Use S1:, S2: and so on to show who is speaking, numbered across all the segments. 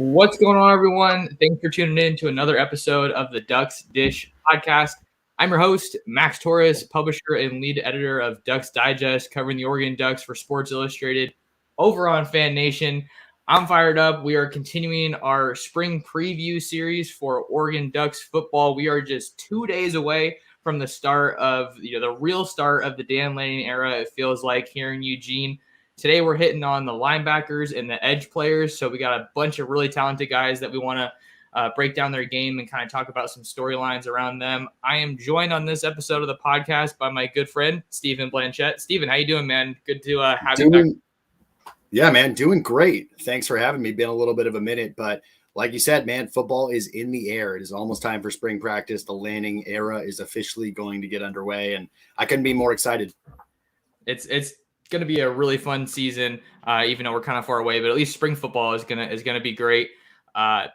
S1: What's going on, everyone? Thanks for tuning in to another episode of the Ducks Dish podcast. I'm your host, Max Torres, publisher and lead editor of Ducks Digest, covering the Oregon Ducks for Sports Illustrated over on Fan Nation. I'm fired up. We are continuing our spring preview series for Oregon Ducks football. We are just 2 days away from the start of the real start of the Dan Lanning era. It feels like here in Eugene. Today we're hitting on the linebackers and the edge players. So we got a bunch of really talented guys that we want to break down their game and kind of talk about some storylines around them. I am joined on this episode of the podcast by my good friend, Stephen Blanchette. Stephen, how you doing, man? Good to have you back.
S2: Yeah, man, doing great. Thanks for having me. Been a little bit of a minute, but like you said, man, football is in the air. It is almost time for spring practice. The Lanning era is officially going to get underway, and I couldn't be more excited.
S1: It's going to be a really fun season, even though we're kind of far away, but at least spring football is gonna be great.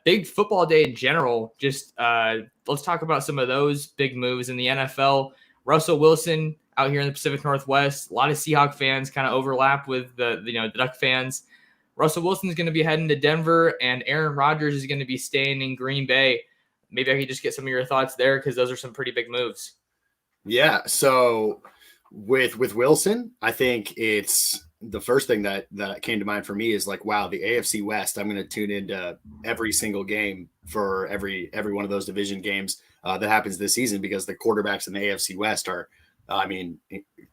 S1: Big football day in general. Just let's talk about some of those big moves in the NFL. Russell Wilson out here in the Pacific Northwest. A lot of Seahawk fans kind of overlap with the Duck fans. Russell Wilson's going to be heading to Denver, and Aaron Rodgers is going to be staying in Green Bay. Maybe I could just get some of your thoughts there, because those are some pretty big moves.
S2: Yeah, so with Wilson, I think it's the first thing that came to mind for me is like, wow, the AFC West. I'm going to tune into every single game for every one of those division games that happens this season, because the quarterbacks in the AFC West are,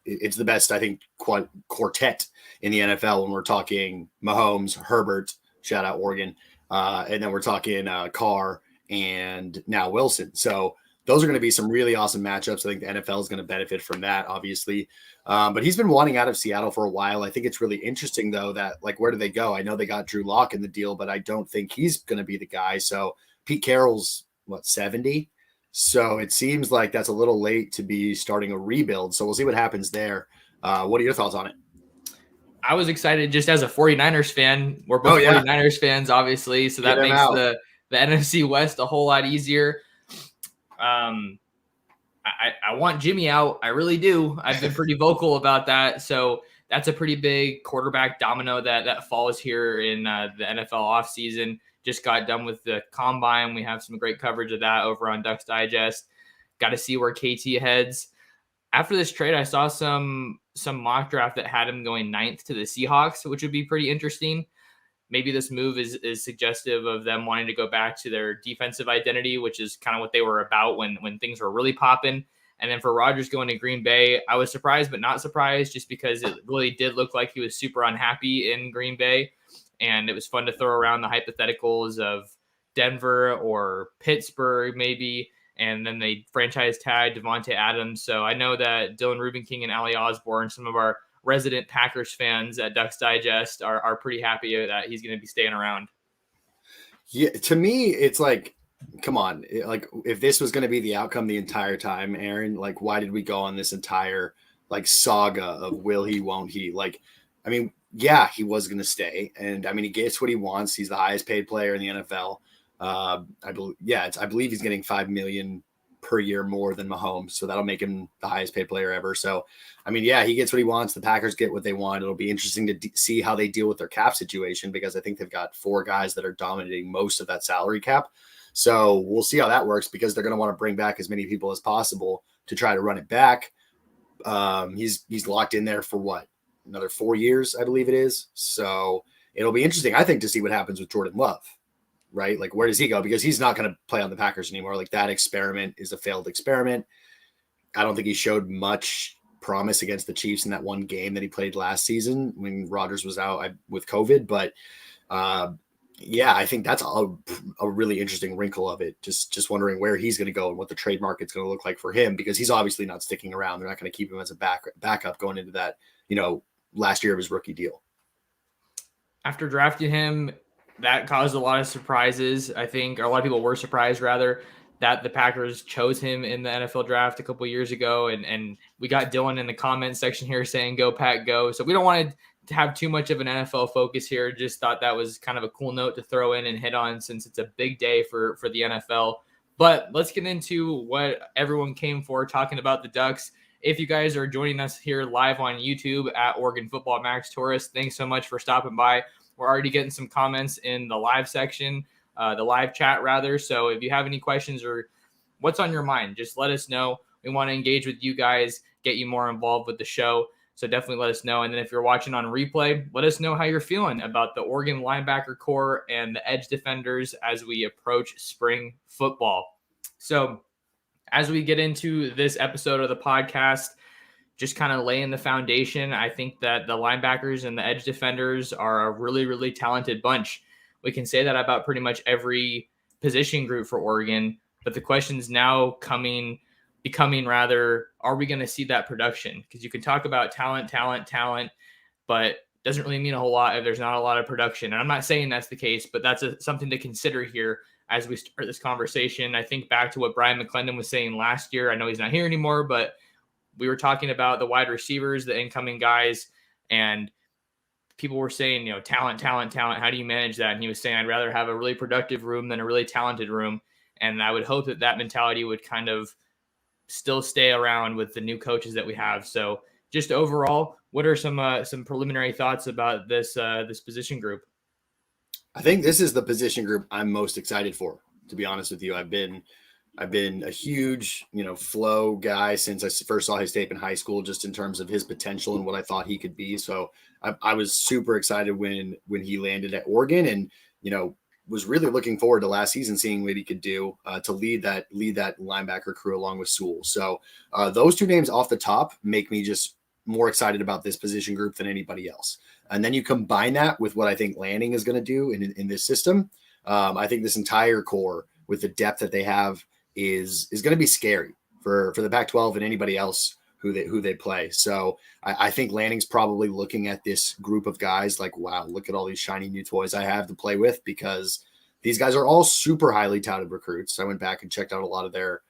S2: it's the best, I think, quartet in the NFL when we're talking Mahomes, Herbert, shout out Oregon, and then we're talking Carr and now Wilson. So those are going to be some really awesome matchups. I think the NFL is going to benefit from that, obviously. But he's been wanting out of Seattle for a while. I think it's really interesting, though, that, like, where do they go? I know they got Drew Lock in the deal, but I don't think he's going to be the guy. So Pete Carroll's, 70? So it seems like that's a little late to be starting a rebuild. So we'll see what happens there. What are your thoughts on it?
S1: I was excited just as a 49ers fan. We're both 49ers fans, obviously. So that makes the NFC West a whole lot easier. I want Jimmy out. I really do. I've been pretty vocal about that. So that's a pretty big quarterback domino that falls here in the NFL offseason. Just got done with the combine. We have some great coverage of that over on Ducks Digest. Got to see where KT heads. After this trade, I saw some mock draft that had him going 9th to the Seahawks, which would be pretty interesting. Maybe this move is suggestive of them wanting to go back to their defensive identity, which is kind of what they were about when things were really popping. And then for Rodgers going to Green Bay, I was surprised but not surprised, just because it really did look like he was super unhappy in Green Bay. And it was fun to throw around the hypotheticals of Denver or Pittsburgh maybe. And then they franchise tag Devontae Adams. So I know that Dylan Rubenking and Ali Osborne, some of our resident Packers fans at Ducks Digest, are pretty happy that he's going to be staying around.
S2: Yeah, to me, it's like, come on. Like, if this was going to be the outcome the entire time, Aaron, like, why did we go on this entire, like, saga of will he, won't he? Like, I mean, yeah, he was going to stay. And, I mean, he gets what he wants. He's the highest paid player in the NFL. I believe he's getting $5 million per year more than Mahomes. So that'll make him the highest paid player ever. So, I mean, yeah, he gets what he wants. The Packers get what they want. It'll be interesting to see how they deal with their cap situation, because I think they've got 4 guys that are dominating most of that salary cap. So we'll see how that works, because they're going to want to bring back as many people as possible to try to run it back. He's locked in there for what? Another 4 years, I believe it is. So it'll be interesting, I think, to see what happens with Jordan Love, right? Like, where does he go? Because he's not going to play on the Packers anymore. Like, that experiment is a failed experiment. I don't think he showed much promise against the Chiefs in that one game that he played last season when Rodgers was out with COVID. But yeah, I think that's a really interesting wrinkle of it. Just wondering where he's going to go and what the trade market's going to look like for him, because he's obviously not sticking around. They're not going to keep him as a backup going into that, last year of his rookie deal.
S1: After drafting him, that caused a lot of surprises, I think, or a lot of people were surprised, rather, that the Packers chose him in the NFL draft a couple years ago. And we got Dylan in the comments section here saying, "Go Pack, go." So we don't want to have too much of an NFL focus here. Just thought that was kind of a cool note to throw in and hit on, since it's a big day for the NFL. But let's get into what everyone came for, talking about the Ducks. If you guys are joining us here live on YouTube at Oregon Football Max Torres, thanks so much for stopping by. We're already getting some comments in the live section, the live chat rather. So if you have any questions or what's on your mind, just let us know. We want to engage with you guys, get you more involved with the show. So definitely let us know. And then if you're watching on replay, let us know how you're feeling about the Oregon linebacker core and the edge defenders as we approach spring football. So as we get into this episode of the podcast, just kind of laying the foundation, I think that the linebackers and the edge defenders are a really, really talented bunch. We can say that about pretty much every position group for Oregon, but the question's now becoming rather, are we going to see that production? Because you can talk about talent, but doesn't really mean a whole lot if there's not a lot of production. And I'm not saying that's the case, but that's something to consider here as we start this conversation. I think back to what Brian McClendon was saying last year. I know he's not here anymore, but we were talking about the wide receivers, the incoming guys, and people were saying, talent. How do you manage that? And he was saying, I'd rather have a really productive room than a really talented room. And I would hope that mentality would kind of still stay around with the new coaches that we have. So just overall, what are some preliminary thoughts about this position group?
S2: I think this is the position group I'm most excited for, to be honest with you. I've been a huge, Flo guy since I first saw his tape in high school, just in terms of his potential and what I thought he could be. So I was super excited when he landed at Oregon, and, was really looking forward to last season, seeing what he could do to lead that linebacker crew along with Sewell. So those two names off the top make me just more excited about this position group than anybody else. And then you combine that with what I think Lanning is going to do in this system. I think this entire core, with the depth that they have, is going to be scary for the Pac-12 and anybody else who they play. So I think Lanning's probably looking at this group of guys like, wow, look at all these shiny new toys I have to play with, because these guys are all super highly touted recruits. I went back and checked out a lot of their,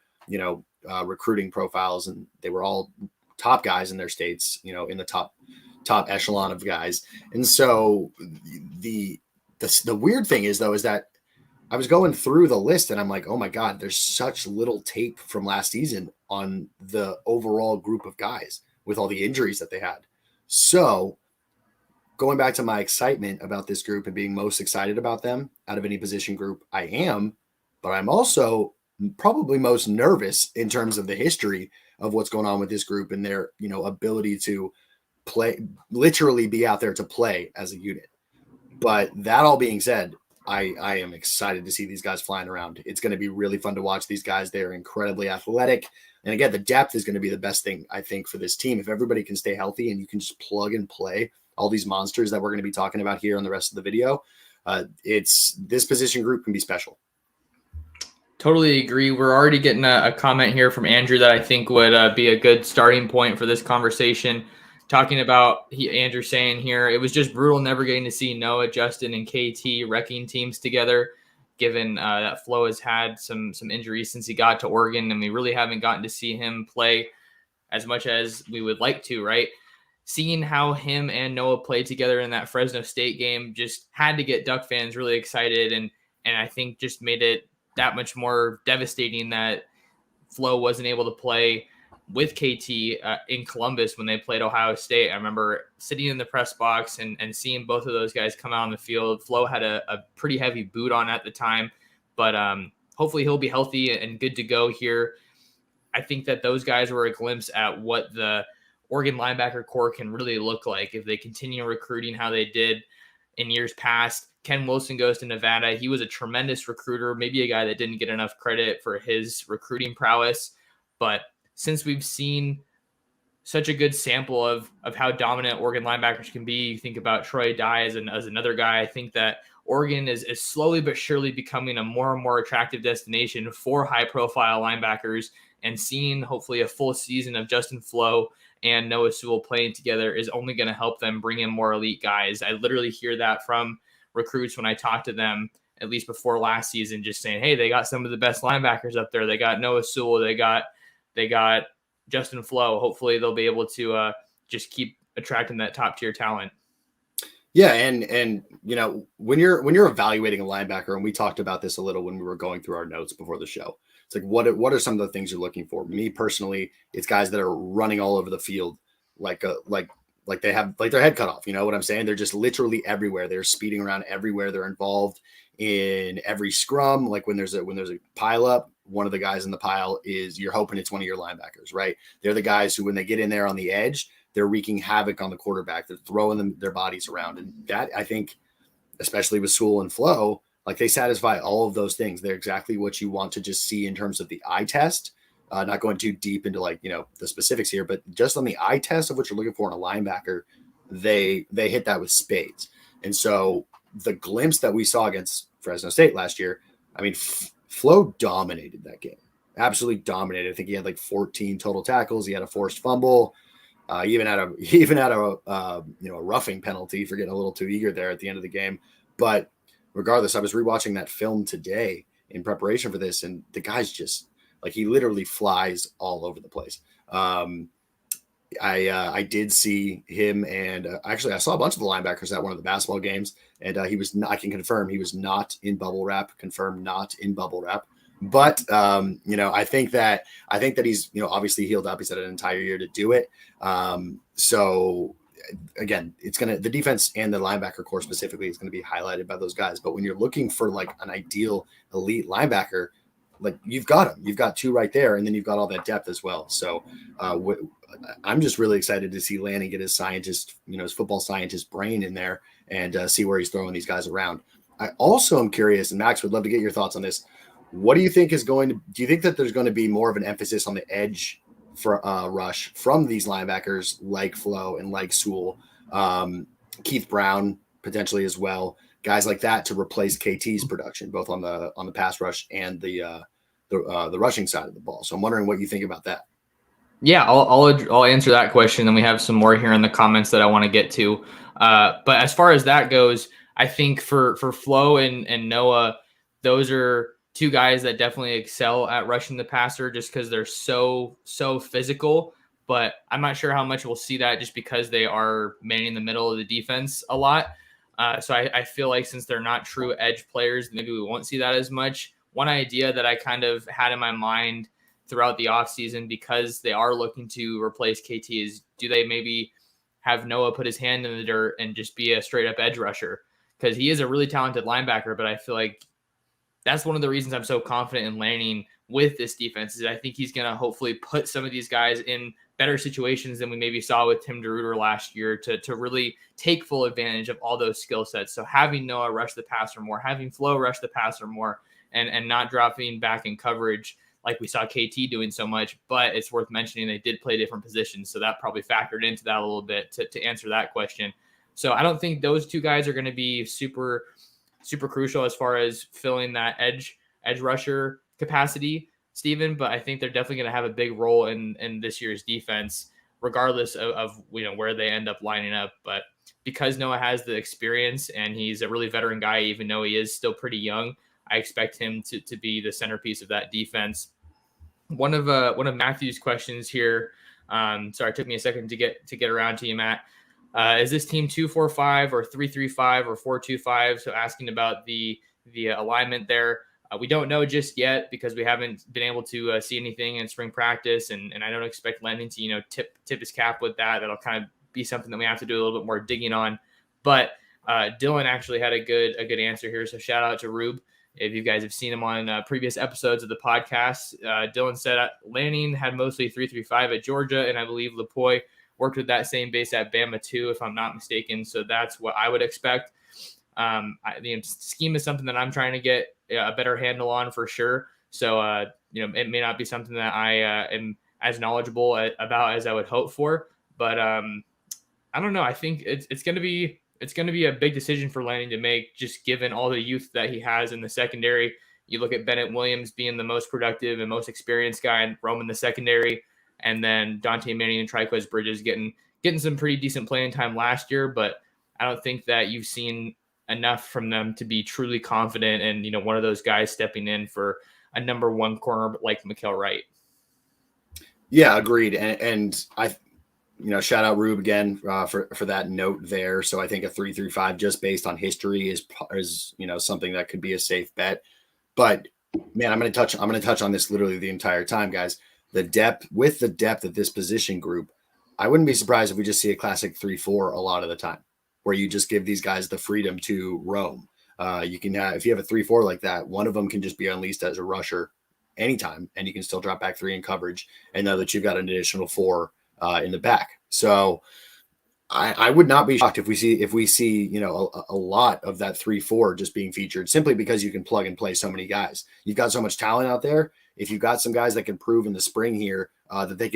S2: recruiting profiles, and they were all top guys in their states, in the top echelon of guys. And so the weird thing is, though, is that I was going through the list and I'm like, oh my God, there's such little tape from last season on the overall group of guys with all the injuries that they had. So going back to my excitement about this group and being most excited about them out of any position group, I am, but I'm also probably most nervous in terms of the history of what's going on with this group and their, ability to play, literally be out there to play as a unit. But that all being said, I am excited to see these guys flying around. It's going to be really fun to watch these guys. They're incredibly athletic. And again, the depth is going to be the best thing, I think, for this team. If everybody can stay healthy and you can just plug and play all these monsters that we're going to be talking about here on the rest of the video, this position group can be special.
S1: Totally agree. We're already getting a comment here from Andrew that I think would be a good starting point for this conversation. Talking about Andrew saying here, it was just brutal never getting to see Noah, Justin, and KT wrecking teams together, given that Flo has had some injuries since he got to Oregon, and we really haven't gotten to see him play as much as we would like to, right? Seeing how him and Noah played together in that Fresno State game just had to get Duck fans really excited, and I think just made it that much more devastating that Flo wasn't able to play with KT in Columbus when they played Ohio State. I remember sitting in the press box and seeing both of those guys come out on the field. Flo had a pretty heavy boot on at the time, but hopefully he'll be healthy and good to go here. I think that those guys were a glimpse at what the Oregon linebacker core can really look like if they continue recruiting how they did in years past. Ken Wilson goes to Nevada. He was a tremendous recruiter, maybe a guy that didn't get enough credit for his recruiting prowess, but since we've seen such a good sample of how dominant Oregon linebackers can be, you think about Troy Dye as another guy. I think that Oregon is slowly but surely becoming a more and more attractive destination for high-profile linebackers, and seeing hopefully a full season of Justin Flo and Noah Sewell playing together is only going to help them bring in more elite guys. I literally hear that from recruits when I talk to them, at least before last season, just saying, hey, they got some of the best linebackers up there. They got Noah Sewell. They got Justin Flo. Hopefully they'll be able to just keep attracting that top tier talent.
S2: Yeah. And, when you're evaluating a linebacker, and we talked about this a little when we were going through our notes before the show, it's like, what are some of the things you're looking for? Me personally, it's guys that are running all over the field, like like they have like their head cut off. You know what I'm saying? They're just literally everywhere. They're speeding around everywhere. They're involved in every scrum. Like when there's a pile up, one of the guys in the pile is, you're hoping it's one of your linebackers, right? They're the guys who, when they get in there on the edge, they're wreaking havoc on the quarterback. They're throwing their bodies around. And that, I think, especially with Sewell and Flo, like they satisfy all of those things. They're exactly what you want to just see in terms of the eye test. Not going too deep into like, the specifics here, but just on the eye test of what you're looking for in a linebacker, they hit that with spades. And so the glimpse that we saw against Fresno State last year, I mean, Flo dominated that game. Absolutely dominated. I think he had like 14 total tackles. He had a forced fumble. Even had a roughing penalty for getting a little too eager there at the end of the game. But regardless, I was rewatching that film today in preparation for this, and the guy's just like, he literally flies all over the place. I did see him, and actually I saw a bunch of the linebackers at one of the basketball games, and I can confirm he was not in bubble wrap. Confirmed not in bubble wrap. But I think that he's obviously healed up. He's had an entire year to do it. So again, the defense and the linebacker core specifically is going to be highlighted by those guys. But when you're looking for like an ideal elite linebacker, like you've got him. You've got two right there, and then you've got all that depth as well. So I'm just really excited to see Lanning get his his football scientist brain in there and see where he's throwing these guys around. I also am curious, and Max would love to get your thoughts on this. What do you think do you think that there's going to be more of an emphasis on the edge for rush from these linebackers like Flo and like Sewell, Keith Brown potentially as well, guys like that, to replace KT's production, both on the pass rush and the rushing side of the ball? So I'm wondering what you think about that.
S1: Yeah, I'll answer that question. Then we have some more here in the comments that I want to get to. But as far as that goes, I think for Flo and Noah, those are two guys that definitely excel at rushing the passer just because they're so physical. But I'm not sure how much we'll see that just because they are manning the middle of the defense a lot. So I feel like since they're not true edge players, maybe we won't see that as much. One idea that I kind of had in my mind throughout the offseason, because they are looking to replace KT, is do they maybe have Noah put his hand in the dirt and just be a straight up edge rusher? Because he is a really talented linebacker, but I feel like that's one of the reasons I'm so confident in Lanning with this defense, is I think he's going to hopefully put some of these guys in better situations than we maybe saw with Tim DeRuyter last year to really take full advantage of all those skill sets. So having Noah rush the passer more, having Flo rush the passer more, and not dropping back in coverage like we saw KT doing so much. But it's worth mentioning they did play different positions, so that probably factored into that a little bit to answer that question. So I don't think those two guys are going to be super crucial as far as filling that edge rusher capacity, Stephen, but I think they're definitely going to have a big role in this year's defense, regardless of where they end up lining up. But because Noah has the experience and he's a really veteran guy, even though he is still pretty young, I expect him to be the centerpiece of that defense. One of Matthew's questions here. Sorry, it took me a second to get around to you, Matt. Is this team 2-4-5 or 3-3-5 or 4-2-5? So asking about the alignment there. We don't know just yet because we haven't been able to see anything in spring practice, and I don't expect Lanning to tip his cap with that. That'll kind of be something that we have to do a little bit more digging on. But Dylan actually had a good answer here, so shout out to Rube. If you guys have seen him on previous episodes of the podcast, Dylan said Lanning had mostly 3-3-5 at Georgia, and I believe Lepoy worked with that same base at Bama too, if I'm not mistaken. So that's what I would expect. The scheme is something that I'm trying to get a better handle on for sure. So, it may not be something that I am as knowledgeable about as I would hope for, but I don't know. I think it's going to be a big decision for Lanning to make, just given all the youth that he has in the secondary. You look at Bennett Williams being the most productive and most experienced guy and roaming the secondary. And then Dante Manning and Triquez Bridges getting some pretty decent playing time last year, but I don't think that you've seen enough from them to be truly confident in one of those guys stepping in for a number one corner like Mikael Wright. Yeah, agreed. And I shout out Rube again for that note there. So I think a 3-3-5 just based on history is something that could be a safe bet. But man, I'm going to touch on this literally the entire time, guys. The depth of this position group,
S2: I wouldn't be surprised if we just see a classic 3-4 a lot of the time, where you just give these guys the freedom to roam. You can have, if you have a 3-4 like that, one of them can just be unleashed as a rusher anytime, and you can still drop back 3 in coverage, and know that you've got an additional 4 in the back. So I would not be shocked if we see a lot of that 3-4 just being featured, simply because you can plug and play so many guys. You've got so much talent out there. If you've got some guys that can prove in the spring here that they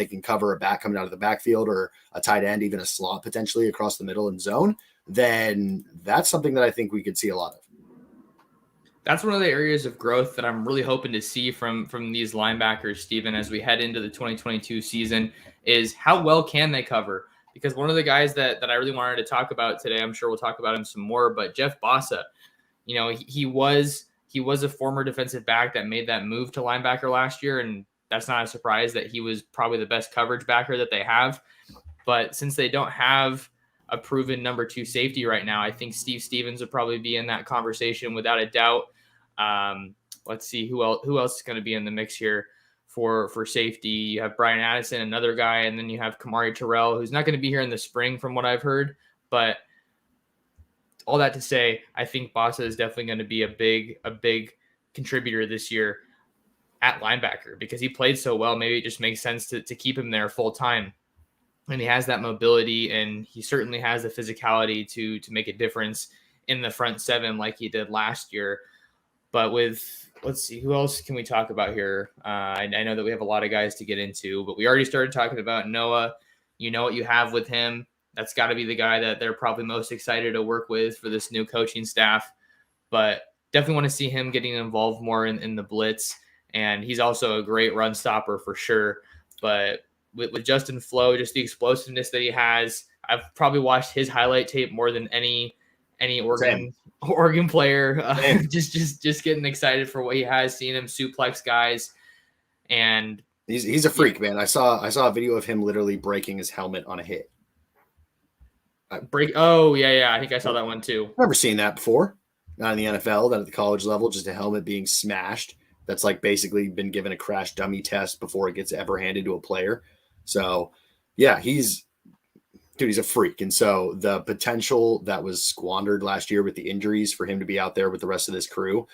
S2: can cover a back coming out of the backfield, or a tight end, even a slot potentially across the middle and zone, then that's something that I think we could see a lot of.
S1: That's one of the areas of growth that I'm really hoping to see from these linebackers, Stephen, as we head into the 2022 season, is how well can they cover? Because one of the guys that I really wanted to talk about today, I'm sure we'll talk about him some more, but Jeff Bossa, he was a former defensive back that made that move to linebacker last year, and that's not a surprise that he was probably the best coverage backer that they have. But since they don't have a proven number 2 safety right now, I think Steve Stevens would probably be in that conversation without a doubt. Let's see who else is going to be in the mix here for safety. You have Brian Addison, another guy, and then you have Kamari Terrell, who's not going to be here in the spring from what I've heard. But all that to say, I think Bossa is definitely going to be a big contributor this year at linebacker, because he played so well. Maybe it just makes sense to keep him there full time. And he has that mobility, and he certainly has the physicality to make a difference in the front 7 like he did last year. But let's see, who else can we talk about here? I know that we have a lot of guys to get into, but we already started talking about Noah. You know what you have with him. That's got to be the guy that they're probably most excited to work with for this new coaching staff. But definitely want to see him getting involved more in the blitz. And he's also a great run stopper for sure. But with Justin Flo, just the explosiveness that he has, I've probably watched his highlight tape more than any Oregon player. Just getting excited for what he has, seeing him suplex guys, and
S2: he's a freak, man. I saw a video of him literally breaking his helmet on a hit.
S1: Oh yeah, I think I saw that one too.
S2: Never seen that before. Not in the NFL, not at the college level, just a helmet being smashed. That's like basically been given a crash dummy test before it gets ever handed to a player. So yeah, he's a freak. And so the potential that was squandered last year with the injuries for him to be out there with the rest of this crew,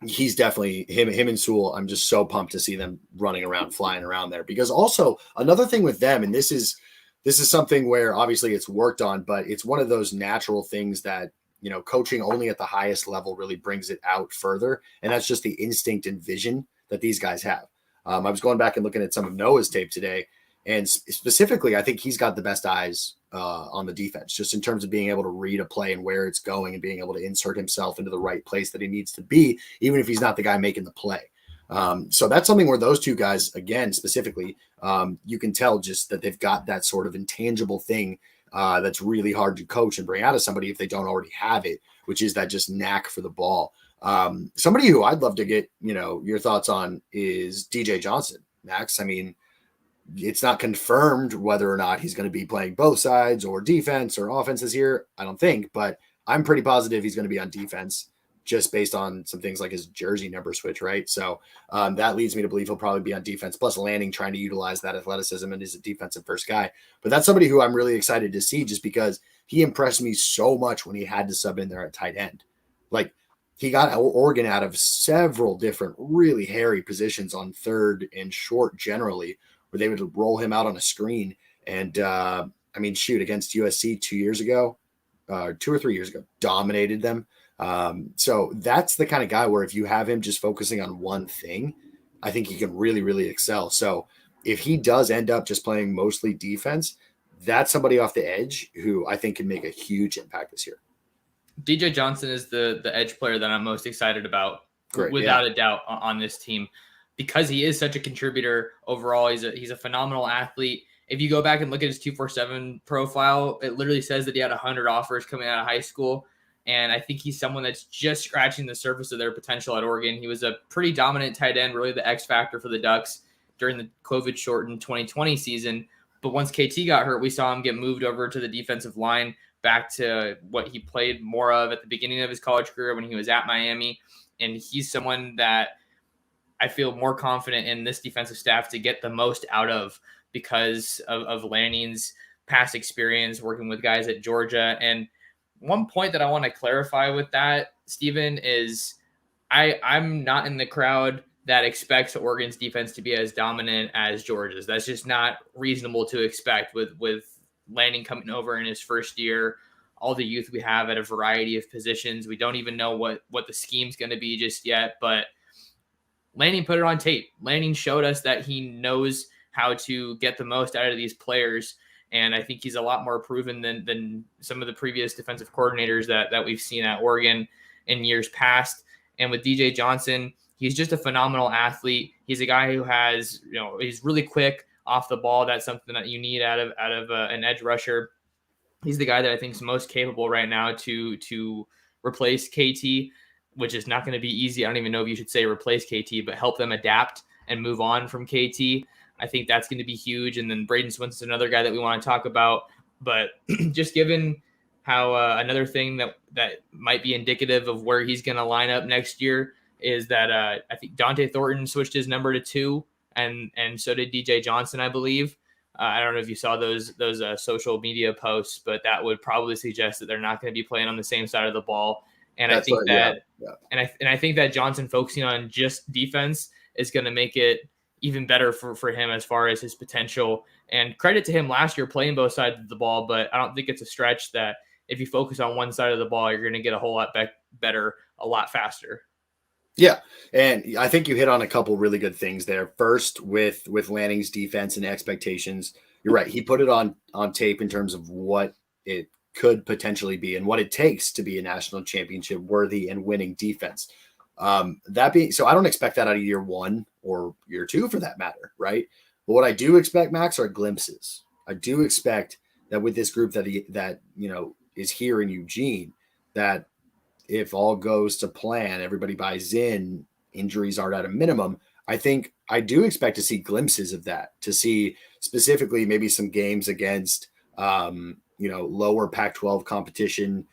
S2: he's definitely him and Sewell. I'm just so pumped to see them running around, flying around there, because also another thing with them, and this is something where obviously it's worked on, but it's one of those natural things that, coaching only at the highest level really brings it out further. And that's just the instinct and vision that these guys have. I was going back and looking at some of Noah's tape today, and specifically, I think he's got the best eyes on the defense, just in terms of being able to read a play and where it's going, and being able to insert himself into the right place that he needs to be, even if he's not the guy making the play. So that's something where those two guys, again, specifically, you can tell just that they've got that sort of intangible thing that's really hard to coach and bring out of somebody if they don't already have it, which is that just knack for the ball. Somebody who I'd love to get, your thoughts on is DJ Johnson, Max. I mean, it's not confirmed whether or not he's going to be playing both sides or defense or offense this year. I don't think, but I'm pretty positive he's going to be on defense, just based on some things like his jersey number switch, right? So that leads me to believe he'll probably be on defense, plus Lanning trying to utilize that athleticism and is a defensive first guy. But that's somebody who I'm really excited to see, just because he impressed me so much when he had to sub in there at tight end. Like, he got Oregon out of several different really hairy positions on third and short generally, where they would roll him out on a screen. And against USC 2 years ago, 2 or 3 years ago, dominated them. So that's the kind of guy where if you have him just focusing on one thing, I think he can really, really excel. So if he does end up just playing mostly defense, that's somebody off the edge who I think can make a huge impact this year.
S1: DJ Johnson is the edge player that I'm most excited about, without a doubt, on this team, because he is such a contributor overall. He's a phenomenal athlete. If you go back and look at his 247 profile, it literally says that he had 100 offers coming out of high school. And I think he's someone that's just scratching the surface of their potential at Oregon. He was a pretty dominant tight end, really the X factor for the Ducks during the COVID-shortened 2020 season. But once KT got hurt, we saw him get moved over to the defensive line, back to what he played more of at the beginning of his college career when he was at Miami. And he's someone that I feel more confident in this defensive staff to get the most out of because of Lanning's past experience working with guys at Georgia. And one point that I want to clarify with that, Stephen, is I'm not in the crowd that expects Oregon's defense to be as dominant as Georgia's. That's just not reasonable to expect with Lanning coming over in his first year, all the youth we have at a variety of positions. We don't even know what the scheme's going to be just yet, but Lanning put it on tape. Lanning showed us that he knows how to get the most out of these players, and I think he's a lot more proven than some of the previous defensive coordinators that we've seen at Oregon in years past. And with DJ Johnson, he's just a phenomenal athlete. He's a guy who has, he's really quick off the ball. That's something that you need out of an edge rusher. He's the guy that I think is most capable right now to replace KT, which is not going to be easy. I don't even know if you should say replace KT, but help them adapt and move on from KT. I think that's going to be huge. And then Braden Swenson's another guy that we want to talk about. But just given how another thing that might be indicative of where he's going to line up next year is that I think Dante Thornton switched his number to 2, and so did DJ Johnson, I believe. I don't know if you saw those social media posts, but that would probably suggest that they're not going to be playing on the same side of the ball. And I think I think that Johnson focusing on just defense is going to make it even better for him as far as his potential. And credit to him last year playing both sides of the ball, but I don't think it's a stretch that if you focus on one side of the ball, you're going to get a whole lot better, a lot faster.
S2: Yeah, and I think you hit on a couple really good things there. First, with Lanning's defense and expectations, you're right. He put it on tape in terms of what it could potentially be and what it takes to be a national championship worthy and winning defense. That being so, I don't expect that out of year 1 or year 2 for that matter, right? But what I do expect, Max, are glimpses. I do expect that with this group that is here in Eugene, that if all goes to plan, everybody buys in, injuries are at a minimum. I think I do expect to see glimpses of that, to see specifically maybe some games against lower Pac-12 competition,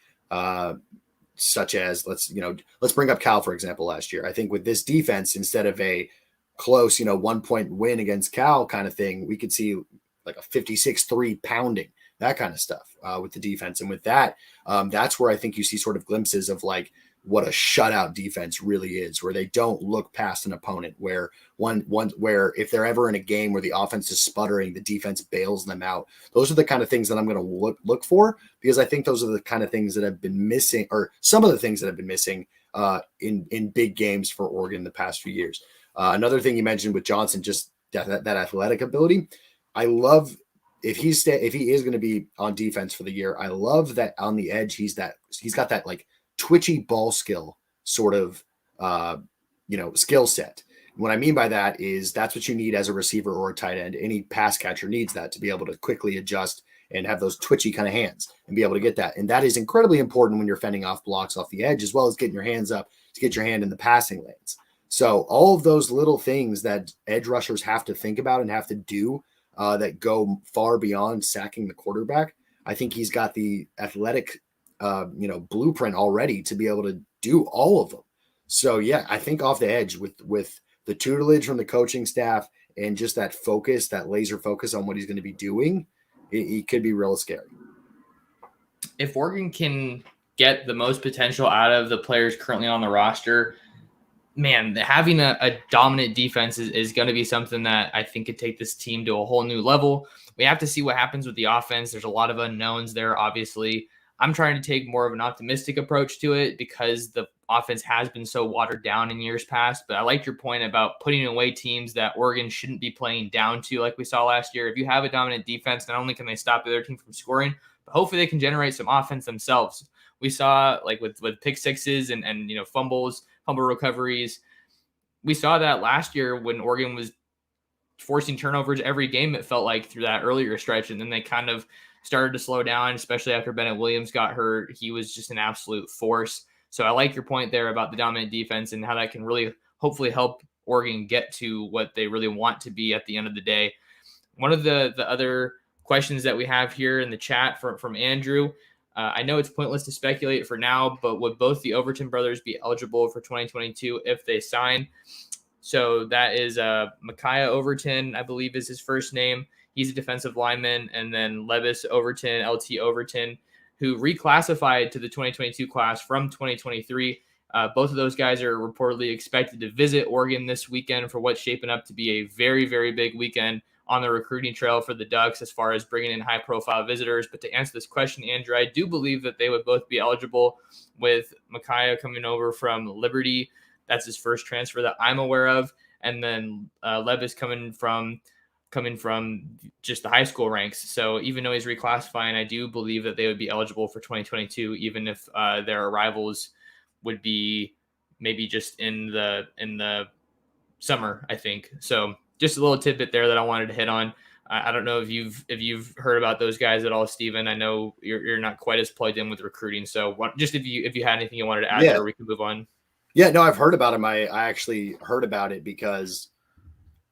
S2: such as let's bring up Cal, for example, last year. I think with this defense, instead of a close, 1-point win against Cal kind of thing, we could see like a 56-3 pounding, that kind of stuff with the defense. And with that, that's where I think you see sort of glimpses of like what a shutout defense really is, where they don't look past an opponent, where where if they're ever in a game where the offense is sputtering, the defense bails them out. Those are the kind of things that I'm going to look for, because I think those are the kind of things that have been missing, or some of the things that have been missing in big games for Oregon the past few years. Another thing you mentioned with Johnson, just that athletic ability. I love if he is going to be on defense for the year. I love that on the edge he's got that like twitchy ball skill sort of skill set. What I mean by that is that's what you need as a receiver or a tight end. Any pass catcher needs that to be able to quickly adjust and have those twitchy kind of hands and be able to get that. And that is incredibly important when you're fending off blocks off the edge, as well as getting your hands up to get your hand in the passing lanes. So all of those little things that edge rushers have to think about and have to do that go far beyond sacking the quarterback, I think he's got the athletic blueprint already to be able to do all of them. So yeah, I think off the edge with the tutelage from the coaching staff and just that focus, that laser focus on what he's going to be doing, he could be real scary.
S1: If Oregon can get the most potential out of the players currently on the roster, man, having a dominant defense is going to be something that I think could take this team to a whole new level. We have to see what happens with the offense. There's a lot of unknowns there, obviously. I'm trying to take more of an optimistic approach to it because the offense has been so watered down in years past. But I like your point about putting away teams that Oregon shouldn't be playing down to, like we saw last year. If you have a dominant defense, not only can they stop the other team from scoring, but hopefully they can generate some offense themselves. We saw like with pick sixes and fumbles, fumble recoveries. We saw that last year when Oregon was forcing turnovers every game, it felt like, through that earlier stretch. And then they kind of started to slow down, especially after Bennett Williams got hurt. He was just an absolute force. So I like your point there about the dominant defense and how that can really hopefully help Oregon get to what they really want to be at the end of the day. One of the other questions that we have here in the chat from Andrew, I know it's pointless to speculate for now, but would both the Overton brothers be eligible for 2022 if they sign? So that is Micaiah Overton, I believe is his first name. He's a defensive lineman. And then Levis Overton, LT Overton, who reclassified to the 2022 class from 2023. Both of those guys are reportedly expected to visit Oregon this weekend for what's shaping up to be a very, very big weekend on the recruiting trail for the Ducks as far as bringing in high-profile visitors. But to answer this question, Andrew, I do believe that they would both be eligible, with Micaiah coming over from Liberty. That's his first transfer that I'm aware of. And then Levis coming from just the high school ranks. So even though he's reclassifying, I do believe that they would be eligible for 2022, even if their arrivals would be maybe just in the summer, I think. So just a little tidbit there that I wanted to hit on. I don't know if you've heard about those guys at all, Stephen. I know you're not quite as plugged in with recruiting. So just if you had anything you wanted to add there, we can move on.
S2: Yeah, no, I've heard about him. I actually heard about it because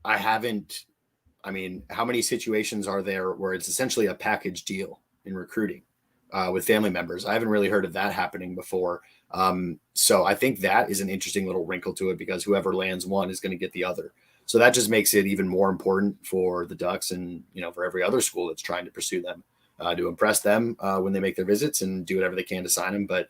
S2: I haven't. I mean, how many situations are there where it's essentially a package deal in recruiting with family members? I haven't really heard of that happening before. So I think that is an interesting little wrinkle to it, because whoever lands one is going to get the other. So that just makes it even more important for the Ducks and, for every other school that's trying to pursue them, to impress them when they make their visits and do whatever they can to sign them. But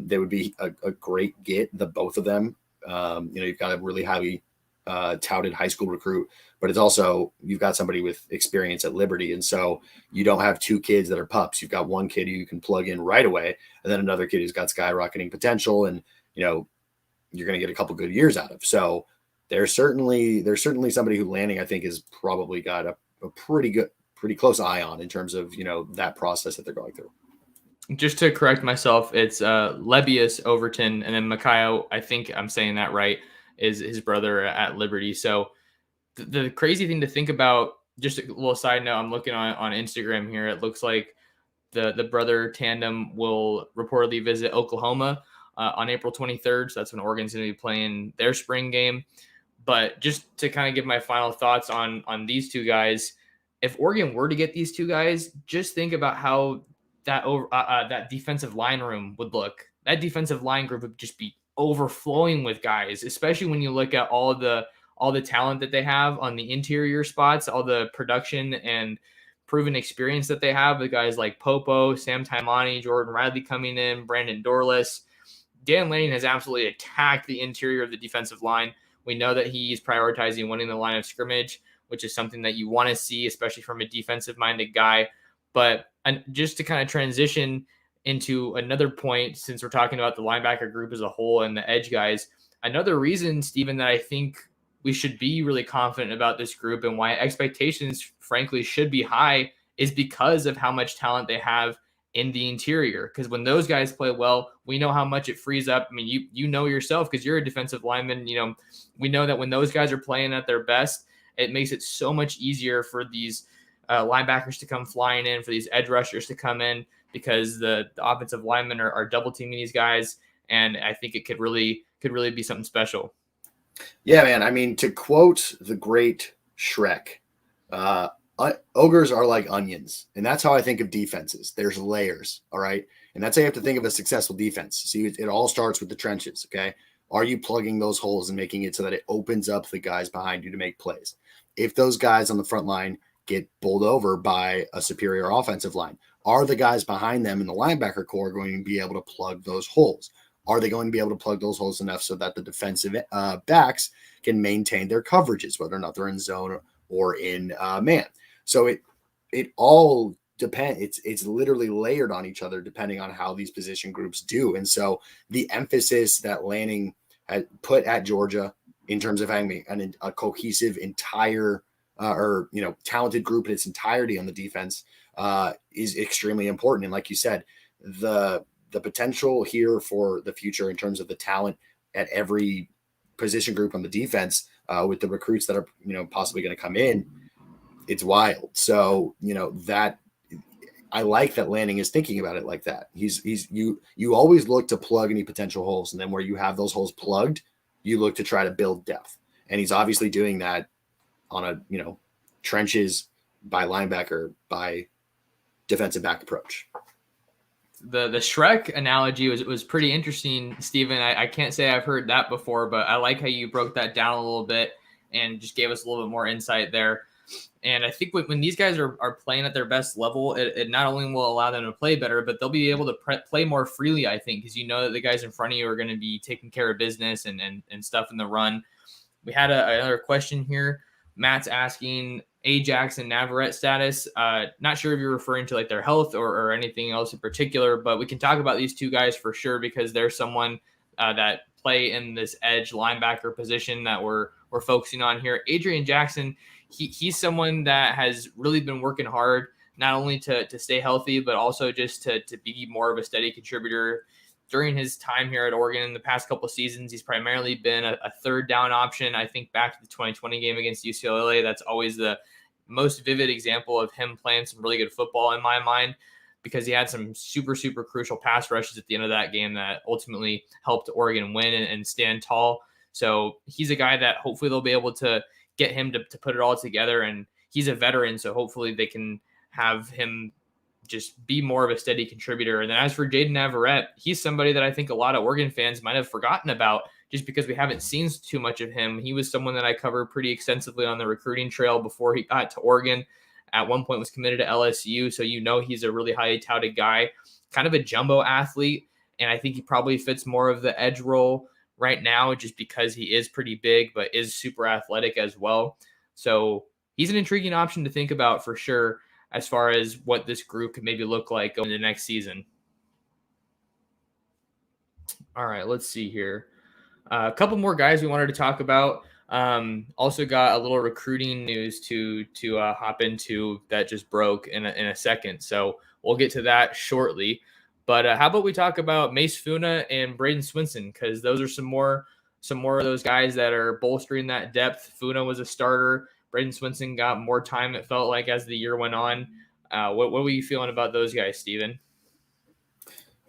S2: they would be a great get, the both of them. You've got a really highly touted high school recruit, but it's also, you've got somebody with experience at Liberty. And so you don't have two kids that are pups. You've got one kid who you can plug in right away, and then another kid who's got skyrocketing potential, and, you're going to get a couple good years out of. So there's certainly somebody who landing, I think, has probably got a pretty close eye on in terms of, that process that they're going through.
S1: Just to correct myself, it's Lebius Overton, and then Micaiah, I think I'm saying that right, is his brother at Liberty. So the crazy thing to think about, just a little side note, I'm looking on Instagram here. It looks like the brother tandem will reportedly visit Oklahoma on April 23rd. So that's when Oregon's going to be playing their spring game. But just to kind of give my final thoughts on these two guys, if Oregon were to get these two guys, just think about how that defensive line room would look. That defensive line group would just be overflowing with guys, especially when you look at all the talent that they have on the interior spots, all the production and proven experience that they have with guys like Popo, Sam Taimani, Jordan Riley coming in, Brandon Dorless. Dan Lanning has absolutely attacked the interior of the defensive line. We know that he's prioritizing winning the line of scrimmage, which is something that you want to see, especially from a defensive-minded guy. But just to kind of transition into another point, since we're talking about the linebacker group as a whole and the edge guys, another reason, Stephen, that I think we should be really confident about this group and why expectations, frankly, should be high is because of how much talent they have in the interior. Because when those guys play well, we know how much it frees up. I mean, you know yourself, because you're a defensive lineman. We know that when those guys are playing at their best, it makes it so much easier for these linebackers to come flying in, for these edge rushers to come in, because the offensive linemen are double teaming these guys. And I think it could really be something special.
S2: Yeah, man. I mean, to quote the great Shrek, ogres are like onions. And that's how I think of defenses. There's layers. All right. And that's how you have to think of a successful defense. See, it all starts with the trenches. Okay. Are you plugging those holes and making it so that it opens up the guys behind you to make plays? If those guys on the front line get bowled over by a superior offensive line, are the guys behind them in the linebacker core going to be able to plug those holes? Are they going to be able to plug those holes enough so that the defensive backs can maintain their coverages, whether or not they're in zone or in man? So it all depends. It's literally layered on each other depending on how these position groups do. And so the emphasis that Lanning had put at Georgia in terms of having a cohesive entire talented group in its entirety on the defense is extremely important. And like you said, the potential here for the future in terms of the talent at every position group on the defense with the recruits that are, possibly going to come in, it's wild. So, that I like that Lanning is thinking about it like that. You always look to plug any potential holes. And then where you have those holes plugged, you look to try to build depth. And he's obviously doing that on a, trenches by linebacker, by defensive back approach.
S1: the Shrek analogy was pretty interesting, Stephen. I can't say I've heard that before, but I like how you broke that down a little bit and just gave us a little bit more insight there. And I think when these guys are playing at their best level, it not only will allow them to play better, but they'll be able to play more freely, I think, because you know that the guys in front of you are going to be taking care of business and stuff in the run. We had another question here. Matt's asking Ajax and Navarrete status. Not sure if you're referring to like their health or anything else in particular, but we can talk about these two guys for sure because they're someone that play in this edge linebacker position that we're focusing on here. Adrian Jackson, he's someone that has really been working hard, not only to stay healthy, but also just to be more of a steady contributor. During his time here at Oregon in the past couple of seasons, he's primarily been a third down option. I think back to the 2020 game against UCLA, that's always the most vivid example of him playing some really good football in my mind, because he had some super, super crucial pass rushes at the end of that game that ultimately helped Oregon win and stand tall. So he's a guy that hopefully they'll be able to get him to put it all together. And he's a veteran, so hopefully they can have him just be more of a steady contributor. And then as for Jaden Navarrete, he's somebody that I think a lot of Oregon fans might have forgotten about just because we haven't seen too much of him. He was someone that I covered pretty extensively on the recruiting trail before he got to Oregon. At one point was committed to LSU, so you know he's a really highly touted guy, kind of a jumbo athlete, and I think he probably fits more of the edge role right now just because he is pretty big but is super athletic as well. So he's an intriguing option to think about for sure as far as what this group could maybe look like going into next season. All right, let's see here. A couple more guys we wanted to talk about. Also got a little recruiting news to hop into that just broke in a second. So we'll get to that shortly. But how about we talk about Mace Funa and Braden Swinson, because those are some more of those guys that are bolstering that depth. Funa was a starter. Braden Swinson got more time, it felt like, as the year went on. What were you feeling about those guys, Steven?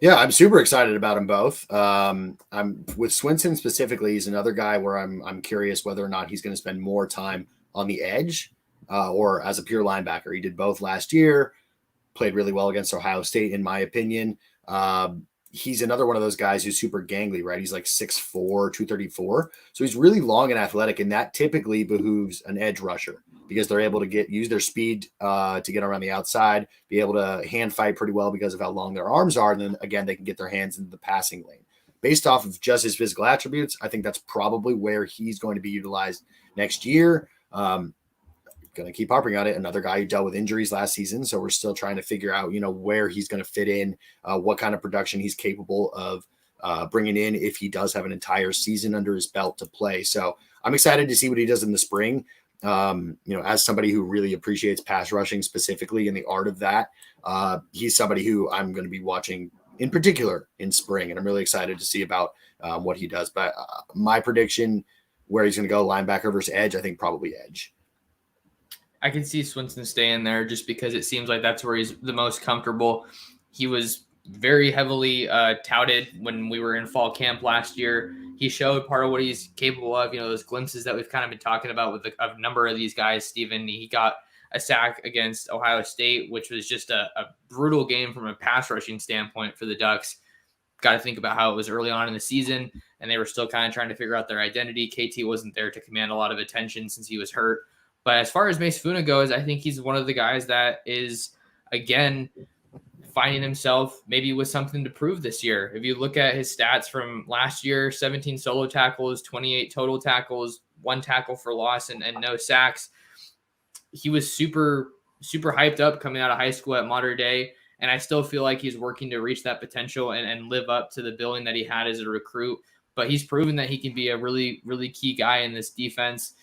S2: Yeah, I'm super excited about them both. I'm with Swinson specifically. He's another guy where I'm curious whether or not he's going to spend more time on the edge or as a pure linebacker. He did both last year, played really well against Ohio State, in my opinion. He's another one of those guys who's super gangly, right? He's like 6'4", 234. So he's really long and athletic, and that typically behooves an edge rusher because they're able to use their speed to get around the outside, be able to hand fight pretty well because of how long their arms are. And then again, they can get their hands into the passing lane. Based off of just his physical attributes, I think that's probably where he's going to be utilized next year. Going to keep harping on it. Another guy who dealt with injuries last season. So we're still trying to figure out, where he's going to fit in, what kind of production he's capable of bringing in if he does have an entire season under his belt to play. So I'm excited to see what he does in the spring. As somebody who really appreciates pass rushing specifically and the art of that, he's somebody who I'm going to be watching in particular in spring. And I'm really excited to see about what he does. But my prediction where he's going to go, linebacker versus edge, I think probably edge.
S1: I can see Swinson staying there just because it seems like that's where he's the most comfortable. He was very heavily touted when we were in fall camp last year. He showed part of what he's capable of, those glimpses that we've kind of been talking about with a number of these guys. Stephen, he got a sack against Ohio State, which was just a brutal game from a pass rushing standpoint for the Ducks. Got to think about how it was early on in the season, and they were still kind of trying to figure out their identity. KT wasn't there to command a lot of attention since he was hurt. But as far as Mace Funa goes, I think he's one of the guys that is, again, finding himself maybe with something to prove this year. If you look at his stats from last year, 17 solo tackles, 28 total tackles, 1 tackle for loss, and no sacks. He was super, super hyped up coming out of high school at Mater Dei, and I still feel like he's working to reach that potential and live up to the billing that he had as a recruit. But he's proven that he can be a really, really key guy in this defense.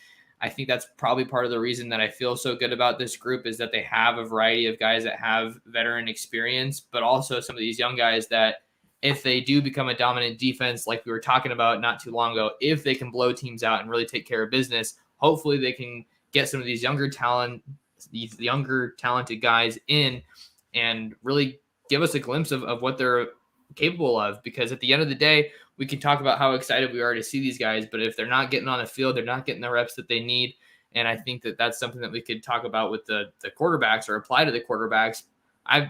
S1: I think that's probably part of the reason that I feel so good about this group is that they have a variety of guys that have veteran experience, but also some of these young guys that if they do become a dominant defense, like we were talking about not too long ago, if they can blow teams out and really take care of business, hopefully they can get some of these younger talented guys in and really give us a glimpse of what they're capable of. Because at the end of the day, we can talk about how excited we are to see these guys, but if they're not getting on the field, they're not getting the reps that they need. And I think that that's something that we could talk about with the quarterbacks or apply to the quarterbacks.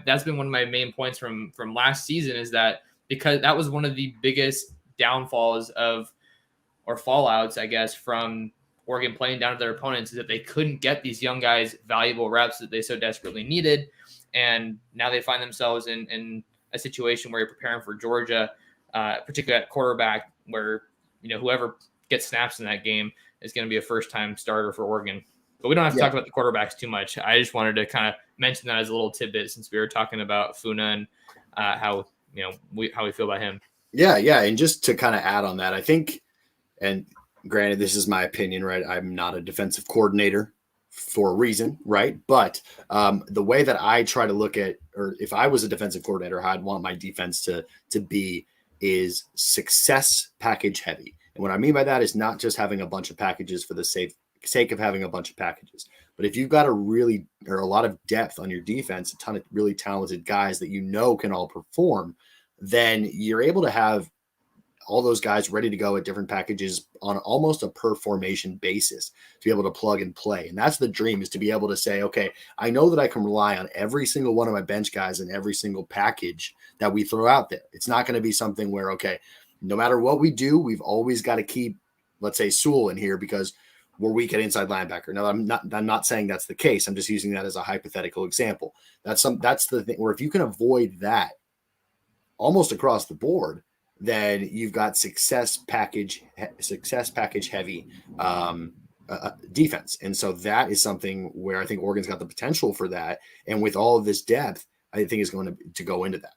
S1: that's been one of my main points from last season, is that because that was one of the biggest downfalls or fallouts, I guess, from Oregon playing down to their opponents, is that they couldn't get these young guys valuable reps that they so desperately needed. And now they find themselves in a situation where you're preparing for Georgia, particularly at quarterback, where, whoever gets snaps in that game is going to be a first-time starter for Oregon. But we don't have to talk about the quarterbacks too much. I just wanted to kind of mention that as a little tidbit, since we were talking about Funa and how we feel about him.
S2: Yeah. And just to kind of add on that, I think, and granted, this is my opinion, right? I'm not a defensive coordinator for a reason, right? But the way that I try to look at, or if I was a defensive coordinator, how I'd want my defense to be is success package heavy. And what I mean by that is not just having a bunch of packages for the sake of having a bunch of packages, but if you've got a lot of depth on your defense, a ton of really talented guys that can all perform, then you're able to have all those guys ready to go at different packages on almost a per formation basis to be able to plug and play. And that's the dream, is to be able to say, okay, I know that I can rely on every single one of my bench guys in every single package that we throw out there. It's not going to be something where, okay, no matter what we do, we've always got to keep, let's say, Sewell in here because we're weak at inside linebacker. Now, I'm not saying that's the case. I'm just using that as a hypothetical example. That's the thing where if you can avoid that almost across the board, then you've got success package heavy defense. And so that is something where I think Oregon's got the potential for that. And with all of this depth, I think is going to go into that.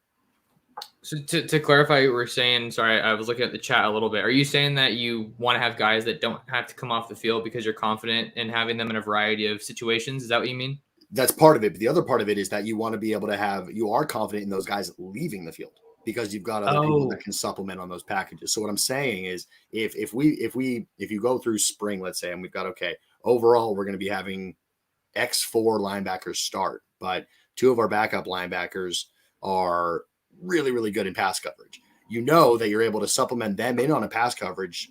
S1: So to clarify what we're saying, sorry, I was looking at the chat a little bit. Are you saying that you want to have guys that don't have to come off the field because you're confident in having them in a variety of situations? Is that what you mean?
S2: That's part of it. But the other part of it is that you want to be able to you are confident in those guys leaving the field, because you've got other people that can supplement on those packages. So what I'm saying is if you go through spring, let's say, and we've got, okay, overall, we're going to be having X4 linebackers start, but 2 of our backup linebackers are really, really good in pass coverage. That you're able to supplement them in on a pass coverage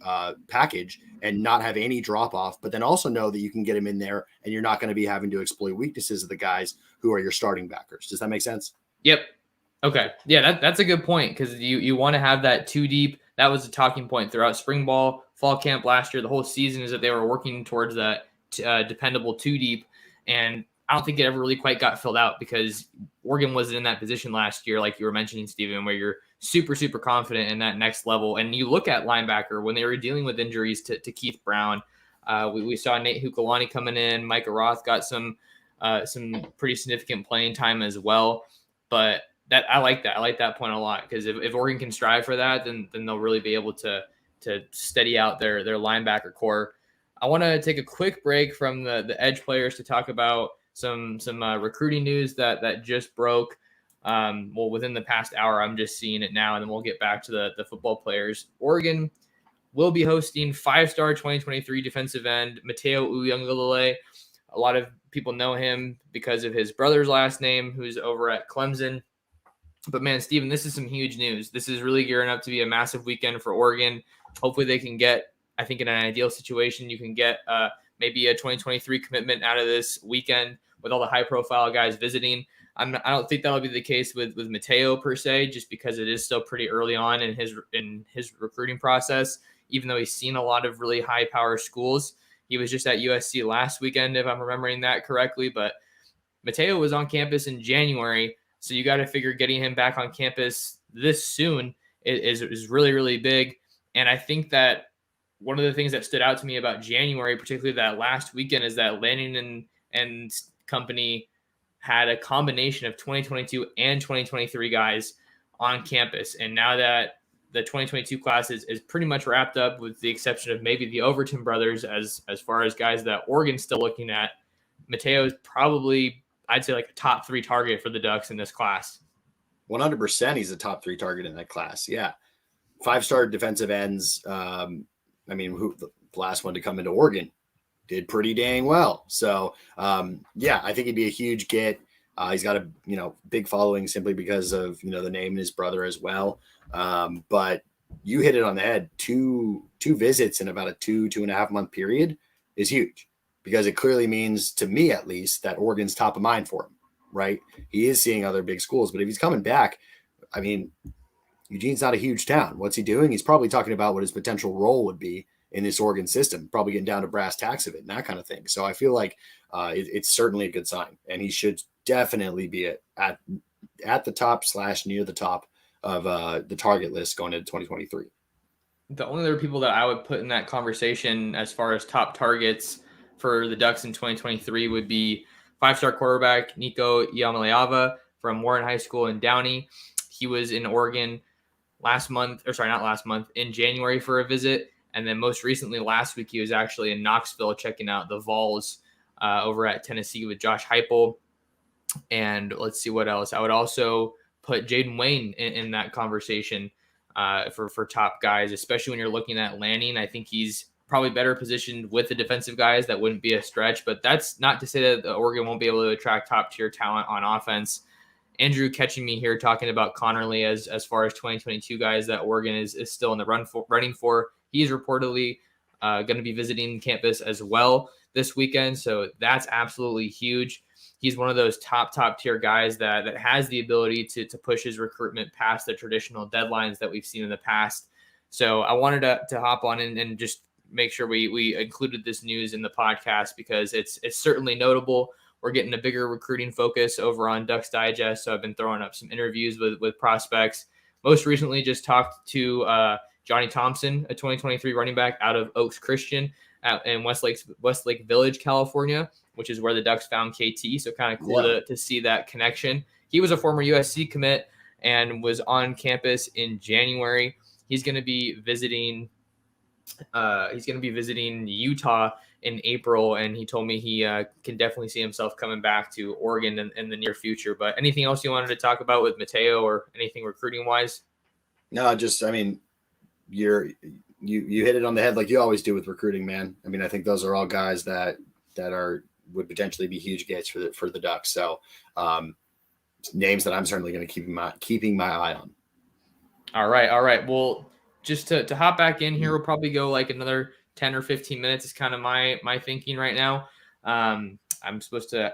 S2: package and not have any drop off, but then also know that you can get them in there and you're not going to be having to exploit weaknesses of the guys who are your starting backers. Does that make sense?
S1: Yep. Okay. Yeah, that's a good point, because you want to have that 2 deep. That was a talking point throughout spring ball, fall camp last year. The whole season is that they were working towards that dependable 2 deep. And I don't think it ever really quite got filled out, because Oregon wasn't in that position last year, like you were mentioning, Stephen, where you're super, super confident in that next level. And you look at linebacker when they were dealing with injuries to Keith Brown. We saw Nate Hukalani coming in. Micah Roth got some pretty significant playing time as well. But I like that. I like that point a lot, because if Oregon can strive for that, then they'll really be able to steady out their linebacker core. I want to take a quick break from the edge players to talk about some recruiting news that just broke. Within the past hour, I'm just seeing it now, and then we'll get back to the football players. Oregon will be hosting 5-star 2023 defensive end Mateo Uyunglele. A lot of people know him because of his brother's last name, who's over at Clemson. But man, Stephen, this is some huge news. This is really gearing up to be a massive weekend for Oregon. Hopefully they can get, I think in an ideal situation, you can get maybe a 2023 commitment out of this weekend with all the high-profile guys visiting. I don't think that'll be the case with Mateo per se, just because it is still pretty early on in his recruiting process, even though he's seen a lot of really high-power schools. He was just at USC last weekend, if I'm remembering that correctly. But Mateo was on campus in January, so you got to figure getting him back on campus this soon is really, really big. And I think that one of the things that stood out to me about January, particularly that last weekend, is that Lanning and company had a combination of 2022 and 2023 guys on campus. And now that the 2022 class is pretty much wrapped up, with the exception of maybe the Overton brothers, as far as guys that Oregon's still looking at, Mateo is probably, I'd say, like a top 3 target for the Ducks in this class.
S2: 100%. He's a top 3 target in that class. Yeah. 5-star defensive ends. The last one to come into Oregon did pretty dang well. So, I think he'd be a huge get. He's got a, big following simply because of, the name and his brother as well. But you hit it on the head. Two visits in about a 2.5 month period is huge, because it clearly means, to me at least, that Oregon's top of mind for him, right? He is seeing other big schools, but if he's coming back, I mean, Eugene's not a huge town. What's he doing? He's probably talking about what his potential role would be in this Oregon system, probably getting down to brass tacks of it and that kind of thing. So I feel like it's certainly a good sign, and he should definitely be at the top / near the top of the target list going into 2023.
S1: The only other people that I would put in that conversation as far as top targets for the Ducks in 2023 would be 5-star quarterback Nico Iamaleava from Warren High School in Downey. He was in Oregon in January for a visit. And then most recently last week, he was actually in Knoxville checking out the Vols over at Tennessee with Josh Heupel. And let's see what else. I would also put Jaden Wayne in that conversation for top guys, especially when you're looking at Lanning. I think he's probably better positioned with the defensive guys. That wouldn't be a stretch, but that's not to say that Oregon won't be able to attract top tier talent on offense. Andrew catching me here talking about Connerly as far as 2022 guys that Oregon is still in the running for. He's reportedly going to be visiting campus as well this weekend, so that's absolutely huge. He's one of those top tier guys that has the ability to push his recruitment past the traditional deadlines that we've seen in the past. So I wanted to hop on and just make sure we included this news in the podcast because it's certainly notable. We're getting a bigger recruiting focus over on Ducks Digest, so I've been throwing up some interviews with prospects. Most recently, just talked to Johnny Thompson, a 2023 running back out of Oaks Christian in Westlake Village, California, which is where the Ducks found KT. So kind of cool to see that connection. He was a former USC commit and was on campus in January. He's going to be visiting Utah in April, and he told me he can definitely see himself coming back to Oregon in the near future. But anything else you wanted to talk about with Mateo or anything recruiting wise?
S2: No, just, I mean, you hit it on the head like you always do with recruiting, man. I mean, I think those are all guys that would potentially be huge gates for the Ducks. So names that I'm certainly going to keeping my eye on. All
S1: right. Well, just to hop back in here, we'll probably go like another 10 or 15 minutes is kind of my thinking right now. I'm supposed to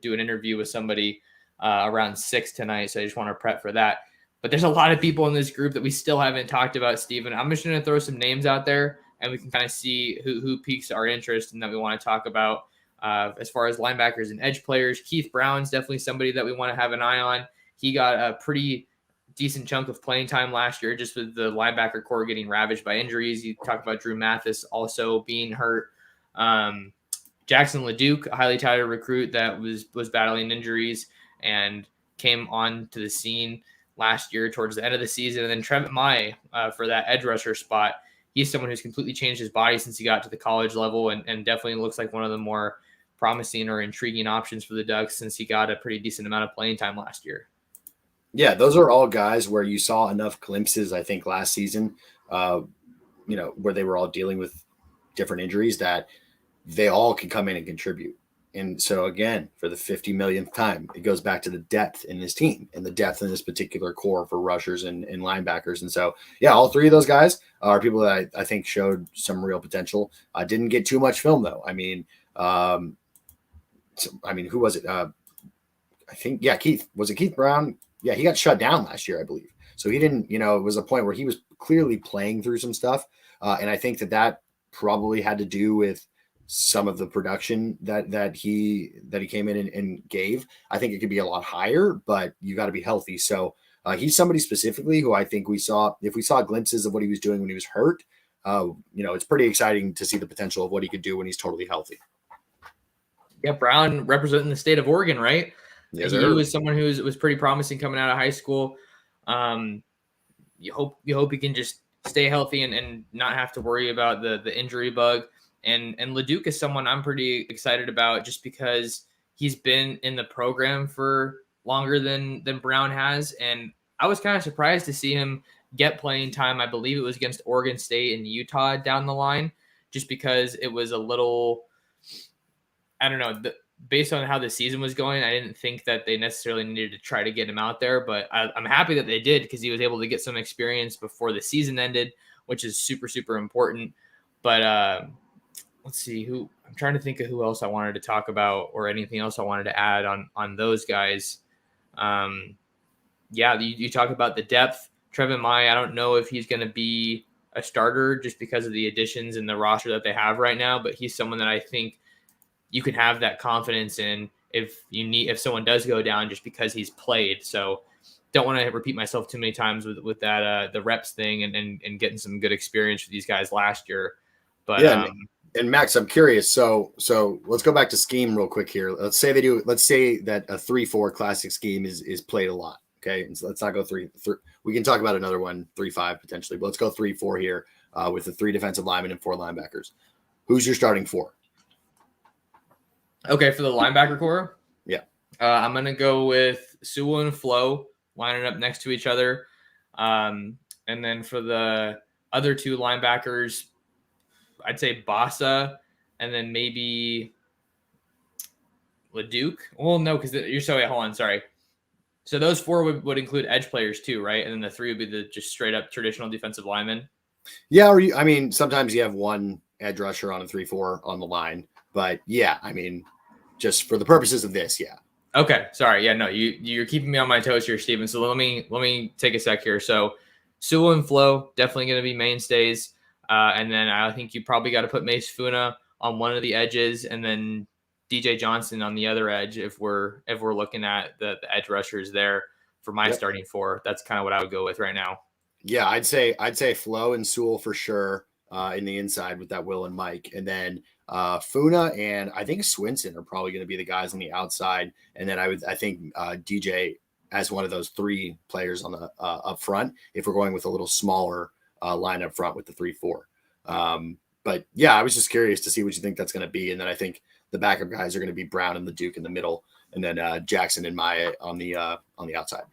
S1: do an interview with somebody around 6 tonight, so I just want to prep for that. But there's a lot of people in this group that we still haven't talked about, Stephen. I'm just going to throw some names out there, and we can kind of see who piques our interest and that we want to talk about. As far as linebackers and edge players, Keith Brown's definitely somebody that we want to have an eye on. He got a pretty decent chunk of playing time last year, just with the linebacker core getting ravaged by injuries. You talked about Drew Mathis also being hurt. Jackson LeDuc, a highly touted recruit that was battling injuries and came on to the scene last year towards the end of the season. And then Trevin Mai for that edge rusher spot. He's someone who's completely changed his body since he got to the college level and definitely looks like one of the more promising or intriguing options for the Ducks since he got a pretty decent amount of playing time last year.
S2: Yeah, those are all guys where you saw enough glimpses, I think, last season, where they were all dealing with different injuries that they all can come in and contribute. And so, again, for the 50 millionth time, it goes back to the depth in this team and the depth in this particular core for rushers and linebackers. And so, yeah, all three of those guys are people that I think showed some real potential. Didn't get too much film, though. I mean, who was it? I think, Keith. Was it Keith Brown? Yeah, he got shut down last year, I believe. So he didn't, it was a point where he was clearly playing through some stuff. And I think that probably had to do with some of the production that he came in and gave. I think it could be a lot higher, but you got to be healthy. So he's somebody specifically who I think if we saw glimpses of what he was doing when he was hurt, it's pretty exciting to see the potential of what he could do when he's totally healthy.
S1: Yeah, Brown representing the state of Oregon, right?
S2: Yes,
S1: he was someone who was pretty promising coming out of high school. You hope he can just stay healthy and not have to worry about the injury bug. And LeDuc is someone I'm pretty excited about just because he's been in the program for longer than Brown has. And I was kind of surprised to see him get playing time. I believe it was against Oregon State and Utah down the line, just because it was a little, I don't know, based on how the season was going, I didn't think that they necessarily needed to try to get him out there, but I'm happy that they did because he was able to get some experience before the season ended, which is super, super important. But let's see I'm trying to think of who else I wanted to talk about or anything else I wanted to add on those guys. You talk about the depth. Trevin Mai, I don't know if he's going to be a starter just because of the additions in the roster that they have right now, but he's someone that I think you can have that confidence in if someone does go down just because he's played. So don't want to repeat myself too many times with that the reps thing and getting some good experience for these guys last year. But
S2: and Max, I'm curious. So let's go back to scheme real quick here. Let's say that a 3-4 classic scheme is played a lot. Okay, and so let's not go 3. We can talk about another one, 3-5 potentially, but let's go 3-4 here with the 3 defensive linemen and 4 linebackers. Who's your starting 4?
S1: Okay, for the linebacker core,
S2: yeah,
S1: I'm gonna go with Sewell and Flo lining up next to each other, and then for the other 2 linebackers, I'd say Bossa, and then maybe LeDuc. Well, no, because you're hold on, sorry. So those 4 would include edge players too, right? And then the 3 would be the just straight up traditional defensive linemen.
S2: Yeah, sometimes you have one edge rusher on a 3-4 on the line, but yeah, just for the purposes of this, yeah.
S1: Okay, sorry, yeah, no, you're keeping me on my toes here, Steven. So let me take a sec here. So Sewell and Flo definitely going to be mainstays, and then I think you probably got to put Mace Funa on one of the edges, and then DJ Johnson on the other edge if we're looking at the edge rushers there for my starting 4. That's kind of what I would go with right now.
S2: Yeah, I'd say Flo and Sewell for sure in the inside with that Will and Mike, and then Funa and I think Swinson are probably going to be the guys on the outside, and then I think DJ as one of those 3 players on the up front if we're going with a little smaller line up front with the 3-4. But yeah, I was just curious to see what you think that's going to be, and then I think the backup guys are going to be Brown and LeDuc in the middle, and then Jackson and Maya on the outside.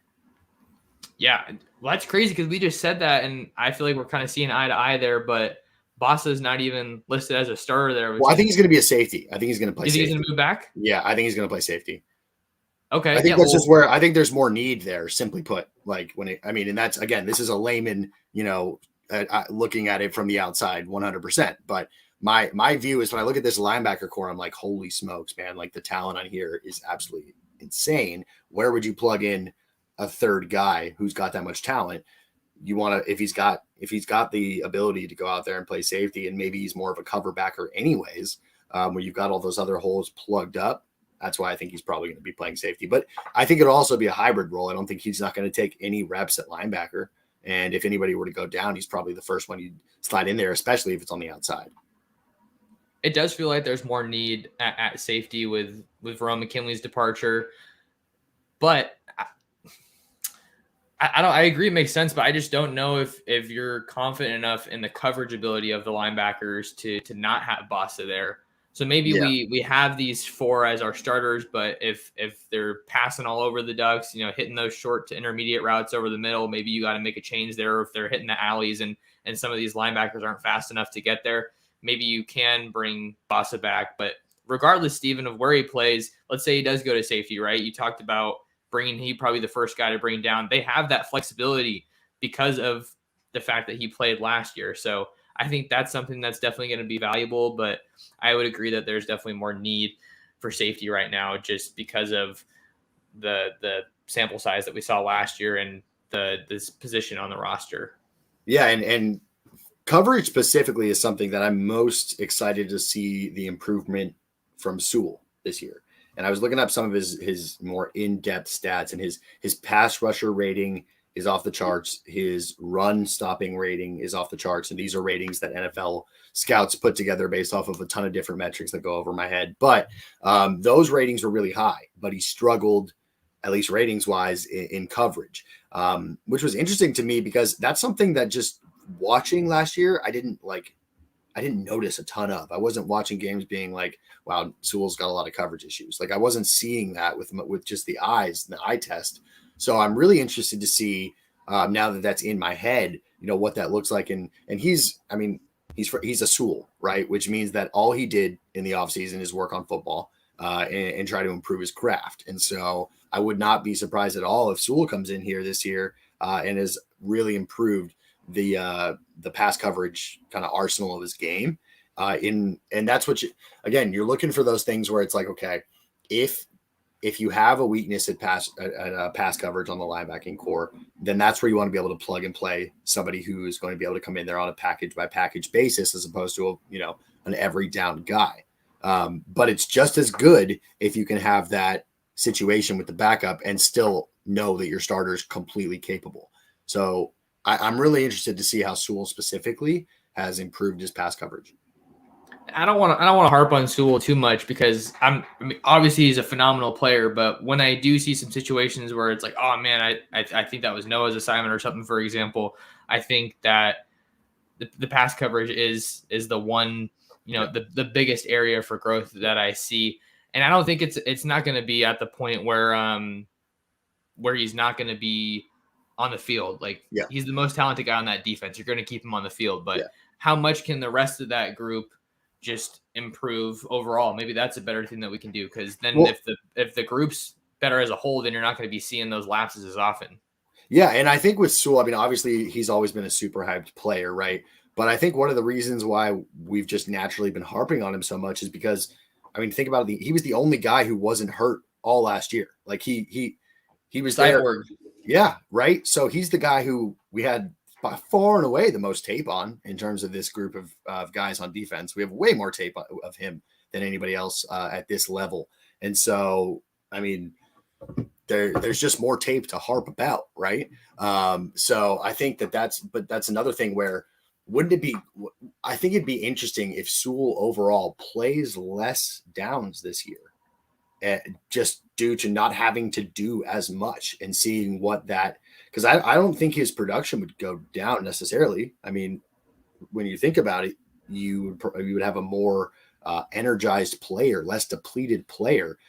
S1: Yeah, well, that's crazy because we just said that, and I feel like we're kind of seeing eye to eye there, but Bossa is not even listed as a starter there.
S2: Well, I think he's going to be a safety. I think he's going to play safety.
S1: You think he's going to move back?
S2: Yeah, I think he's going to play safety.
S1: Okay.
S2: I think that's just where I think there's more need there, simply put. Like and that's, again, this is a layman, looking at it from the outside 100%. But my view is when I look at this linebacker core, I'm like, holy smokes, man. Like the talent on here is absolutely insane. Where would you plug in a third guy who's got that much talent? You want to, if he's got the ability to go out there and play safety, and maybe he's more of a cover backer anyways, where you've got all those other holes plugged up. That's why I think he's probably going to be playing safety. But I think it'll also be a hybrid role. I don't think he's not going to take any reps at linebacker. And if anybody were to go down, he's probably the first one you'd slide in there, especially if it's on the outside.
S1: It does feel like there's more need at safety with Verone McKinley's departure. But I agree it makes sense, but I just don't know if you're confident enough in the coverage ability of the linebackers to not have Bossa there. So maybe we have these 4 as our starters, but if they're passing all over the Ducks, hitting those short to intermediate routes over the middle, maybe you got to make a change there. Or if they're hitting the alleys and some of these linebackers aren't fast enough to get there, maybe you can bring Bossa back. But regardless, Steven, of where he plays, let's say he does go to safety, right? You talked about he probably the first guy to bring down. They have that flexibility because of the fact that he played last year. So I think that's something that's definitely going to be valuable, but I would agree that there's definitely more need for safety right now just because of the sample size that we saw last year and this position on the roster.
S2: Yeah, and coverage specifically is something that I'm most excited to see the improvement from Sewell this year. And I was looking up some of his more in-depth stats, and his pass rusher rating is off the charts. His run stopping rating is off the charts. And these are ratings that NFL scouts put together based off of a ton of different metrics that go over my head. But those ratings were really high, but he struggled, at least ratings wise, in coverage, which was interesting to me because that's something that just watching last year, I didn't notice a ton of. I wasn't watching games being like, wow, Sewell's got a lot of coverage issues. Like I wasn't seeing that with just the eyes, the eye test. So I'm really interested to see now that that's in my head, what that looks like. And he's a Sewell, right? Which means that all he did in the offseason is work on football and try to improve his craft. And so I would not be surprised at all if Sewell comes in here this year and has really improved the pass coverage kind of arsenal of his game. And that's what you're looking for those things where it's like, okay, if you have a weakness at pass coverage on the linebacking core, then that's where you want to be able to plug and play somebody who is going to be able to come in there on a package by package basis, as opposed to an every down guy. But it's just as good if you can have that situation with the backup and still know that your starter is completely capable. So I'm really interested to see how Sewell specifically has improved his pass coverage.
S1: I don't want to harp on Sewell too much because obviously he's a phenomenal player, but when I do see some situations where it's like, oh man, I think that was Noah's assignment or something, for example, I think that the pass coverage is the one, the biggest area for growth that I see. And I don't think it's not going to be at the point where he's not going to be on the field. Like, he's the most talented guy on that defense. You're going to keep him on the field, but how much can the rest of that group just improve overall? Maybe that's a better thing that we can do, because then if the group's better as a whole, then you're not going to be seeing those lapses as often.
S2: Yeah, and I think with Sewell, I mean, obviously he's always been a super hyped player, right? But I think one of the reasons why we've just naturally been harping on him so much is because, I mean, think about it. He was the only guy who wasn't hurt all last year. Like he was there. Yeah, right. So he's the guy who we had by far and away the most tape on in terms of this group of guys on defense. We have way more tape of him than anybody else at this level. And so, I mean, there's just more tape to harp about, right? So I think that's another thing where I think it'd be interesting if Sewell overall plays less downs this year, just due to not having to do as much and seeing what that, because I don't think his production would go down necessarily. I mean, when you think about it, you would have a more energized player, less depleted player,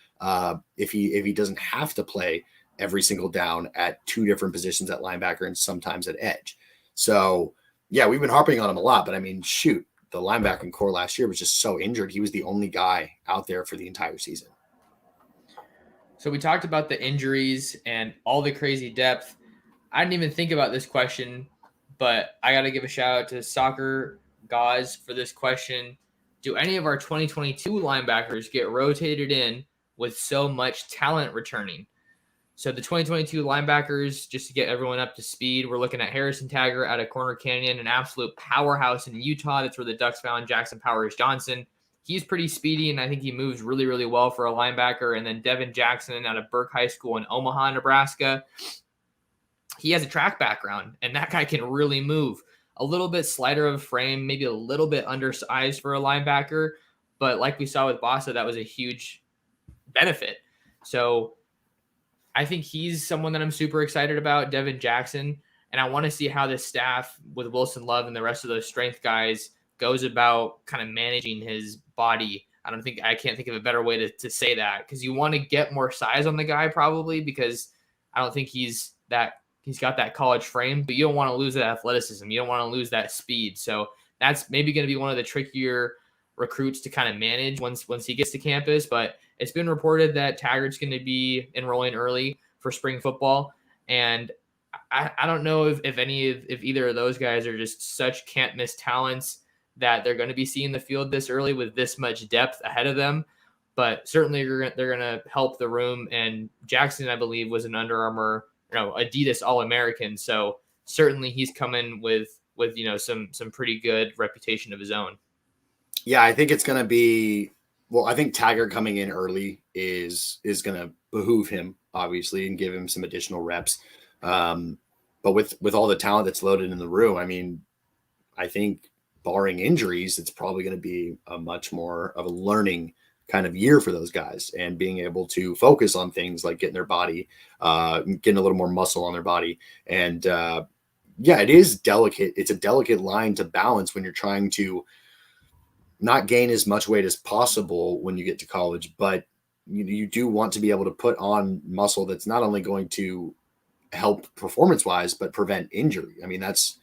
S2: if he doesn't have to play every single down at two different positions at linebacker and sometimes at edge. So yeah, we've been harping on him a lot, but I mean, shoot, the linebacking core last year was just so injured. He was the only guy out there for the entire season.
S1: So we talked about the injuries and all the crazy depth. I didn't even think about this question, but I got to give a shout out to Soccer Gauze for this question. Do any of our 2022 linebackers get rotated in with so much talent returning? So the 2022 linebackers, just to get everyone up to speed, we're looking at Harrison Taggart out of Corner Canyon, an absolute powerhouse in Utah. That's where the Ducks found Jackson Powers-Johnson. He's pretty speedy, and I think he moves really, really well for a linebacker. And then Devin Jackson out of Burke High School in Omaha, Nebraska. He has a track background, and that guy can really move. A little bit slighter of frame, maybe a little bit undersized for a linebacker. But like we saw with Bossa, that was a huge benefit. So I think he's someone that I'm super excited about, Devin Jackson. And I want to see how this staff with Wilson Love and the rest of those strength guys goes about kind of managing his body. I can't think of a better way to say that, because you want to get more size on the guy probably, because I don't think he's got that college frame, but you don't want to lose that athleticism. You don't want to lose that speed. So that's maybe going to be one of the trickier recruits to kind of manage once he gets to campus. But it's been reported that Taggart's going to be enrolling early for spring football. And I don't know if either of those guys are just such can't miss talents that they're going to be seeing the field this early with this much depth ahead of them. But certainly they're going to help the room. And Jackson, I believe, was an Under Armour, Adidas All-American. So certainly he's coming with some pretty good reputation of his own.
S2: Yeah, I think it's going to be, I think Taggart coming in early is going to behoove him, obviously, and give him some additional reps. But with all the talent that's loaded in the room, I mean, I think barring injuries, it's probably going to be a much more of a learning kind of year for those guys, and being able to focus on things like getting their body, getting a little more muscle on their body. And it is delicate. It's a delicate line to balance when you're trying to not gain as much weight as possible when you get to college, but you do want to be able to put on muscle that's not only going to help performance-wise, but prevent injury. I mean, that's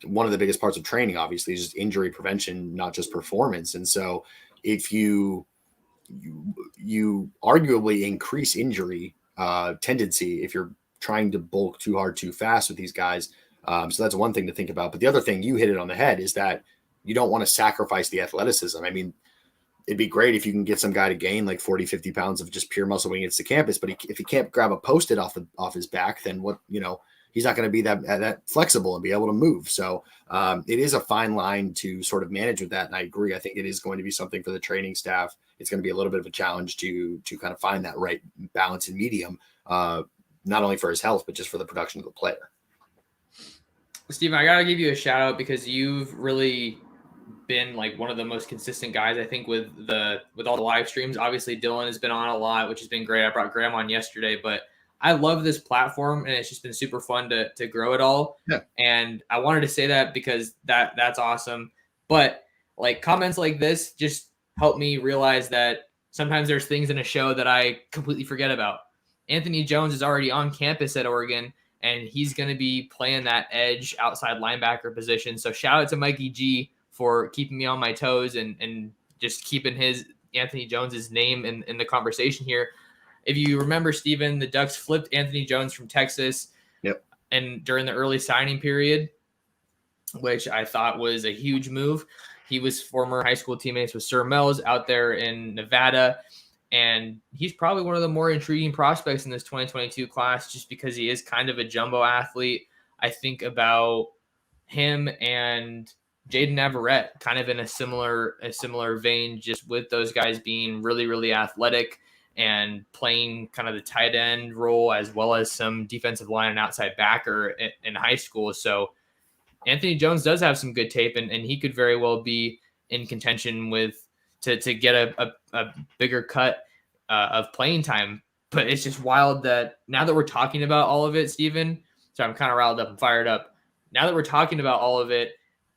S2: one of the biggest parts of training, obviously, is just injury prevention, not just performance. And so if you arguably increase injury tendency if you're trying to bulk too hard, too fast with these guys. So that's one thing to think about. But the other thing, you hit it on the head, is that you don't want to sacrifice the athleticism. I mean, it'd be great if you can get some guy to gain like 40, 50 pounds of just pure muscle when he gets to campus. But if he can't grab a Post-it off his back, then what, he's not going to be that flexible and be able to move. So it is a fine line to sort of manage with that. And I agree. I think it is going to be something for the training staff. It's going to be a little bit of a challenge to kind of find that right balance and medium, not only for his health, but just for the production of the player.
S1: Steven, I got to give you a shout out because you've really been like one of the most consistent guys, I think, with all the live streams. Obviously, Dylan has been on a lot, which has been great. I brought Graham on yesterday, but I love this platform, and it's just been super fun to grow it all.
S2: Yeah.
S1: And I wanted to say that because that's awesome. But like comments like this just help me realize that sometimes there's things in a show that I completely forget about. Anthony Jones is already on campus at Oregon, and he's going to be playing that edge outside linebacker position. So shout out to Mikey G for keeping me on my toes and just keeping Anthony Jones's name in the conversation here. If you remember, Steven, the Ducks flipped Anthony Jones from Texas.
S2: Yep.
S1: And during the early signing period, which I thought was a huge move. He was former high school teammates with Sir Mel's out there in Nevada. And he's probably one of the more intriguing prospects in this 2022 class just because he is kind of a jumbo athlete. I think about him and Jaden Navarrete kind of in a similar vein, just with those guys being really, really athletic and playing kind of the tight end role as well as some defensive line and outside backer in high school. So Anthony Jones does have some good tape, and he could very well be in contention to get a bigger cut of playing time. But it's just wild that now that we're talking about all of it, Steven, so I'm kind of riled up and fired up. Now that we're talking about all of it,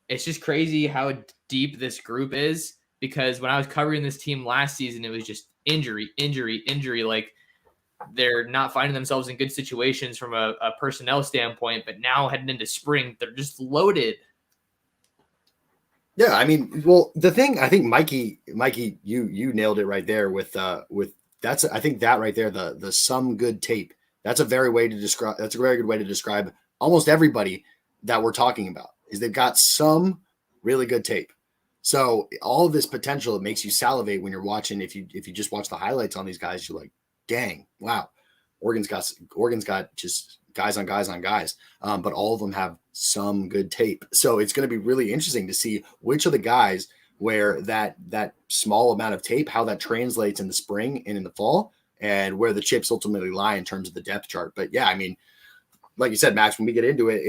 S1: it's just crazy how deep this group is, because when I was covering this team last season, it was just injury. Like they're not finding themselves in good situations from a personnel standpoint, but now heading into spring, they're just loaded.
S2: Yeah, I mean, well, the thing, I think Mikey, you nailed it right there with that's, I think that right there, the some good tape. That's a very good way to describe almost everybody that we're talking about, is they've got some really good tape. So all of this potential, it makes you salivate when you're watching. If you just watch the highlights on these guys, you're like, dang, wow, Oregon's got just guys on guys on guys. But all of them have some good tape. So it's going to be really interesting to see which of the guys where that small amount of tape, how that translates in the spring and in the fall, and where the chips ultimately lie in terms of the depth chart. But yeah, I mean, like you said, Max, when we get into it,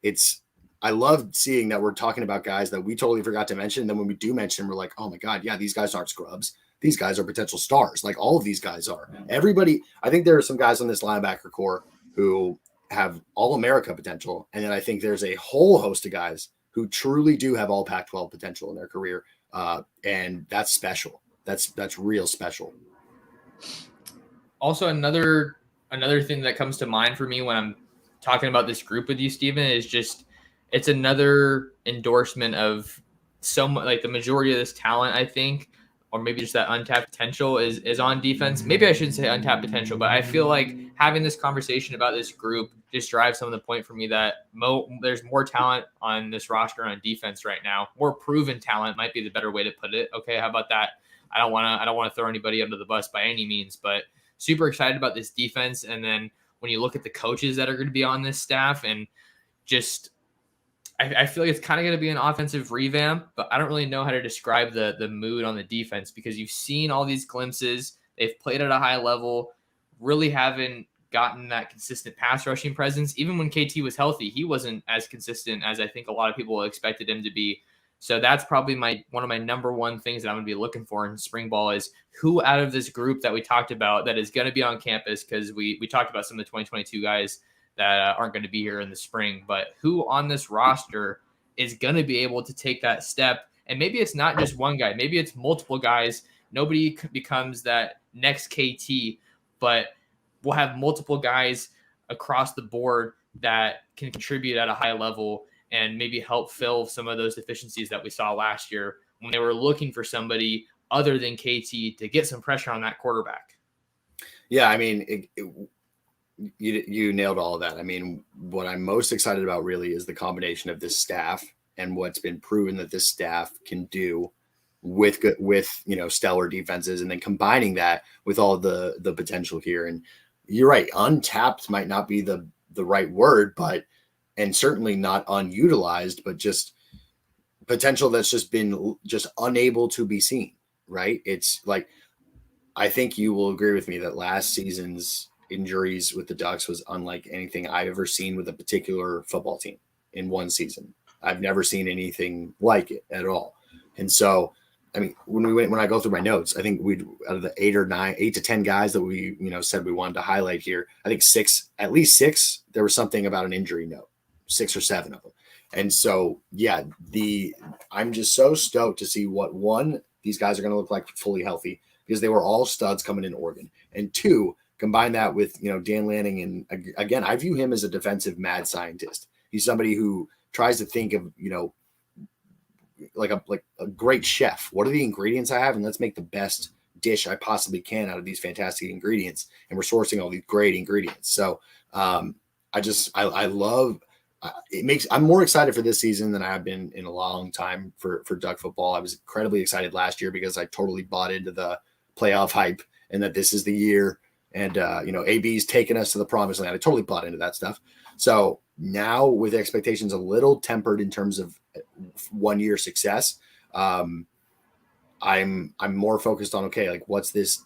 S2: it's I love seeing that we're talking about guys that we totally forgot to mention. And then when we do mention them, we're like, oh my God, yeah, these guys aren't scrubs. These guys are potential stars. Like all of these guys are. Everybody, I think there are some guys on this linebacker core who have all America potential. And then I think there's a whole host of guys who truly do have all Pac-12 potential in their career. And that's special. That's real special.
S1: Also, another thing that comes to mind for me when I'm talking about this group with you, Steven, is just it's another endorsement of like the majority of this talent, I think, or maybe just that untapped potential is on defense. Maybe I shouldn't say untapped potential, but I feel like having this conversation about this group just drives some of the point for me that there's more talent on this roster on defense right now. More proven talent might be the better way to put it. Okay, how about that? I don't want to throw anybody under the bus by any means, but super excited about this defense. And then when you look at the coaches that are going to be on this staff, and just I feel like it's kind of going to be an offensive revamp, but I don't really know how to describe the mood on the defense, because you've seen all these glimpses. They've played at a high level, really haven't gotten that consistent pass rushing presence. Even when KT was healthy, he wasn't as consistent as I think a lot of people expected him to be. So that's probably one of my number one things that I'm going to be looking for in spring ball is who out of this group that we talked about that is going to be on campus, because we talked about some of the 2022 guys that aren't going to be here in the spring, but who on this roster is going to be able to take that step. And maybe it's not just one guy, maybe it's multiple guys. Nobody becomes that next KT, but we'll have multiple guys across the board that can contribute at a high level and maybe help fill some of those deficiencies that we saw last year when they were looking for somebody other than KT to get some pressure on that quarterback.
S2: Yeah, I mean, you nailed all of that. I mean, what I'm most excited about really is the combination of this staff and what's been proven that this staff can do with stellar defenses, and then combining that with all the potential here. And you're right, untapped might not be the right word, and certainly not unutilized, but just potential that's just been unable to be seen, right? It's like, I think you will agree with me that last season's injuries with the Ducks was unlike anything I've ever seen with a particular football team in one season. I've never seen anything like it at all. And so, I mean, when I go through my notes, I think out of the 8 to 10 guys that we, said we wanted to highlight here, I think at least six, there was something about an injury note, 6 or 7 of them. And so, yeah, I'm just so stoked to see what, one, these guys are going to look like fully healthy, because they were all studs coming in Oregon. And two, combine that with, Dan Lanning. And again, I view him as a defensive mad scientist. He's somebody who tries to think of, like a great chef. What are the ingredients I have? And let's make the best dish I possibly can out of these fantastic ingredients. And we're sourcing all these great ingredients. So I love I'm more excited for this season than I have been in a long time for Duck football. I was incredibly excited last year because I totally bought into the playoff hype and that this is the year. And, AB's taken us to the promised land. I totally bought into that stuff. So now, with expectations a little tempered in terms of 1 year success, I'm more focused on, okay, like what's this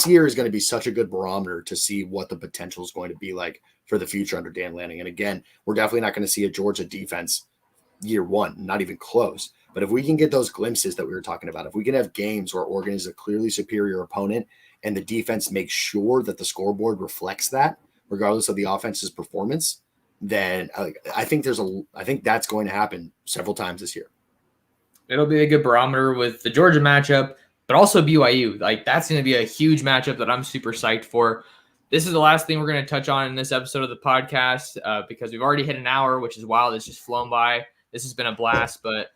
S2: year is going to be such a good barometer to see what the potential is going to be like for the future under Dan Lanning. And again, we're definitely not going to see a Georgia defense year one, not even close. But if we can get those glimpses that we were talking about, if we can have games where Oregon is a clearly superior opponent and the defense makes sure that the scoreboard reflects that, regardless of the offense's performance, then I think that's going to happen several times this year.
S1: It'll be a good barometer with the Georgia matchup, but also BYU. Like, that's going to be a huge matchup that I'm super psyched for. This is the last thing we're going to touch on in this episode of the podcast because we've already hit an hour, which is wild. It's just flown by. This has been a blast, but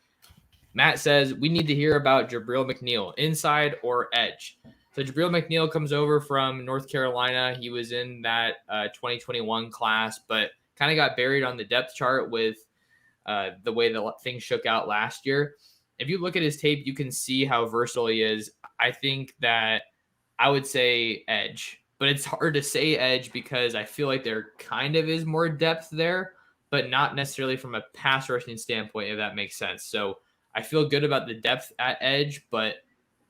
S1: Matt says we need to hear about Jabril McNeil, inside or edge. So Jabril McNeil comes over from North Carolina. He was in that 2021 class, but kind of got buried on the depth chart with the way the things shook out last year. If you look at his tape, you can see how versatile he is. I think that I would say edge, but it's hard to say edge because I feel like there kind of is more depth there, but not necessarily from a pass rushing standpoint, if that makes sense. So I feel good about the depth at edge, but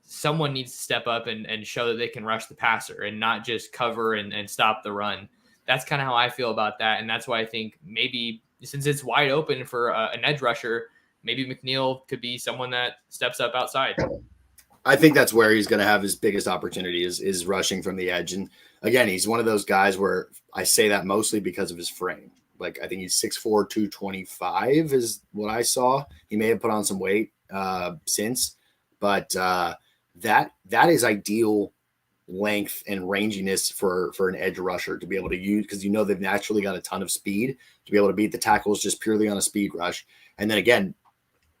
S1: someone needs to step up and show that they can rush the passer and not just cover and stop the run. That's kind of how I feel about that. And that's why I think maybe since it's wide open for an edge rusher, maybe McNeil could be someone that steps up outside.
S2: I think that's where he's going to have his biggest opportunity is rushing from the edge. And again, he's one of those guys where I say that mostly because of his frame. Like, I think he's 6'4", 225 is what I saw. He may have put on some weight since, but that is ideal length and ranginess for an edge rusher to be able to use, because they've naturally got a ton of speed to be able to beat the tackles just purely on a speed rush. And then again,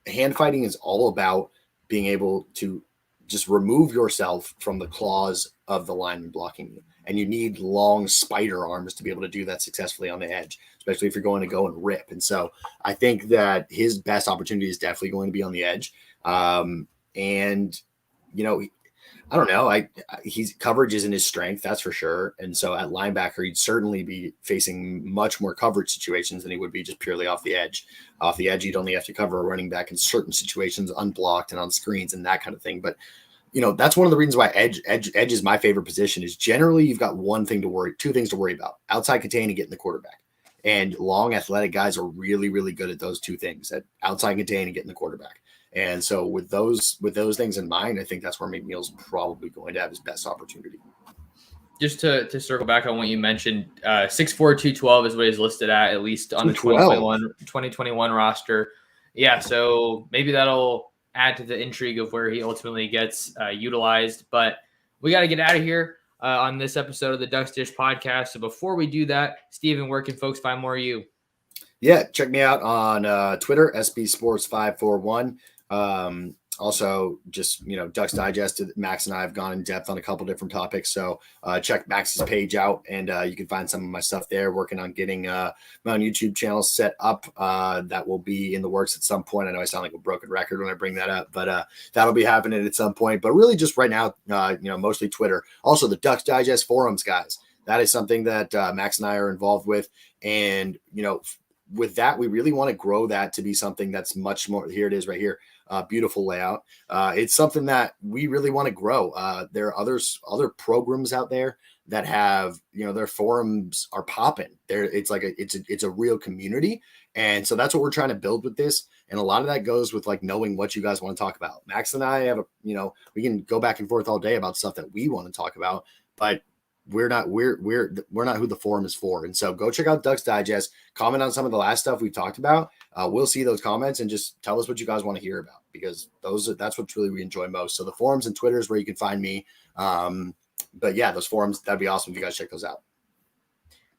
S2: hand fighting is all about being able to just remove yourself from the claws of the lineman blocking you. And you need long spider arms to be able to do that successfully on the edge, especially if you're going to go and rip. And so I think that his best opportunity is definitely going to be on the edge. I don't know. He's coverage isn't his strength, that's for sure. And so at linebacker, he'd certainly be facing much more coverage situations than he would be just purely off the edge. Off the edge, you'd only have to cover a running back in certain situations, unblocked and on screens and that kind of thing. But that's one of the reasons why edge is my favorite position. Is generally you've got two things to worry about: outside contain and getting the quarterback. And long athletic guys are really, really good at those two things: at outside contain and getting the quarterback. And so with those things in mind, I think that's where McNeil's probably going to have his best opportunity.
S1: Just to circle back on what you mentioned, 6'4", 212 is what he's listed at least on the 2021 roster. Yeah, so maybe that'll add to the intrigue of where he ultimately gets utilized. But we got to get out of here on this episode of the Ducks Dish podcast. So before we do that, Stephen, where can folks find more of you? Yeah,
S2: check me out on Twitter, SB Sports 541. Also, just, Ducks Digest, Max and I have gone in depth on a couple different topics. So check Max's page out, and you can find some of my stuff there. Working on getting my own YouTube channel set up. That will be in the works at some point. I know I sound like a broken record when I bring that up, but that'll be happening at some point. But really just right now, mostly Twitter. Also, the Ducks Digest forums, guys. That is something that Max and I are involved with. And, with that, we really want to grow that to be something that's much more. Here it is right here. Beautiful layout. It's something that we really want to grow. There are other programs out there that have, their forums are popping there. It's like it's a real community. And so that's what we're trying to build with this. And a lot of that goes with like knowing what you guys want to talk about. Max and I have we can go back and forth all day about stuff that we want to talk about, but we're not who the forum is for. And so go check out Ducks Digest, comment on some of the last stuff we've talked about. We'll see those comments and just tell us what you guys want to hear about, because that's what really we enjoy most. So the forums and Twitter is where you can find me. But yeah, those forums, that'd be awesome if you guys check those out.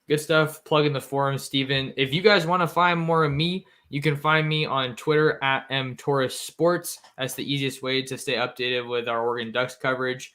S1: Good stuff. Plug in the forums, Stephen. If you guys want to find more of me, you can find me on Twitter at mtorresports. That's the easiest way to stay updated with our Oregon Ducks coverage.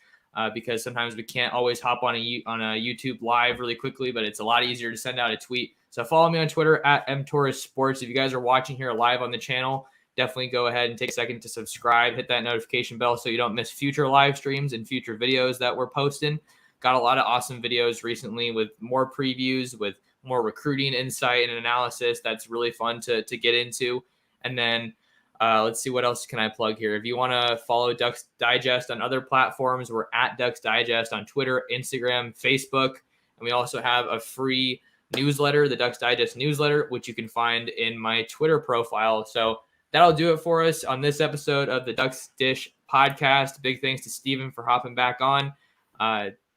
S1: Because sometimes we can't always hop on a YouTube live really quickly, but it's a lot easier to send out a tweet. So follow me on Twitter at mtorresports. If you guys are watching here live on the channel, definitely go ahead and take a second to subscribe, hit that notification bell so you don't miss future live streams and future videos that we're posting. Got a lot of awesome videos recently with more previews, with more recruiting insight and analysis. That's really fun to get into. And then let's see, what else can I plug here? If you want to follow Ducks Digest on other platforms, we're at Ducks Digest on Twitter, Instagram, Facebook. And we also have a free newsletter, the Ducks Digest newsletter, which you can find in my Twitter profile. So that'll do it for us on this episode of the Ducks Dish podcast. Big thanks to Stephen for hopping back on.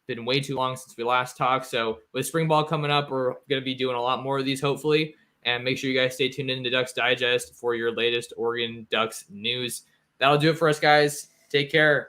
S1: Been way too long since we last talked. So with spring ball coming up, we're going to be doing a lot more of these, hopefully. And make sure you guys stay tuned in to Ducks Digest for your latest Oregon Ducks news. That'll do it for us, guys. Take care.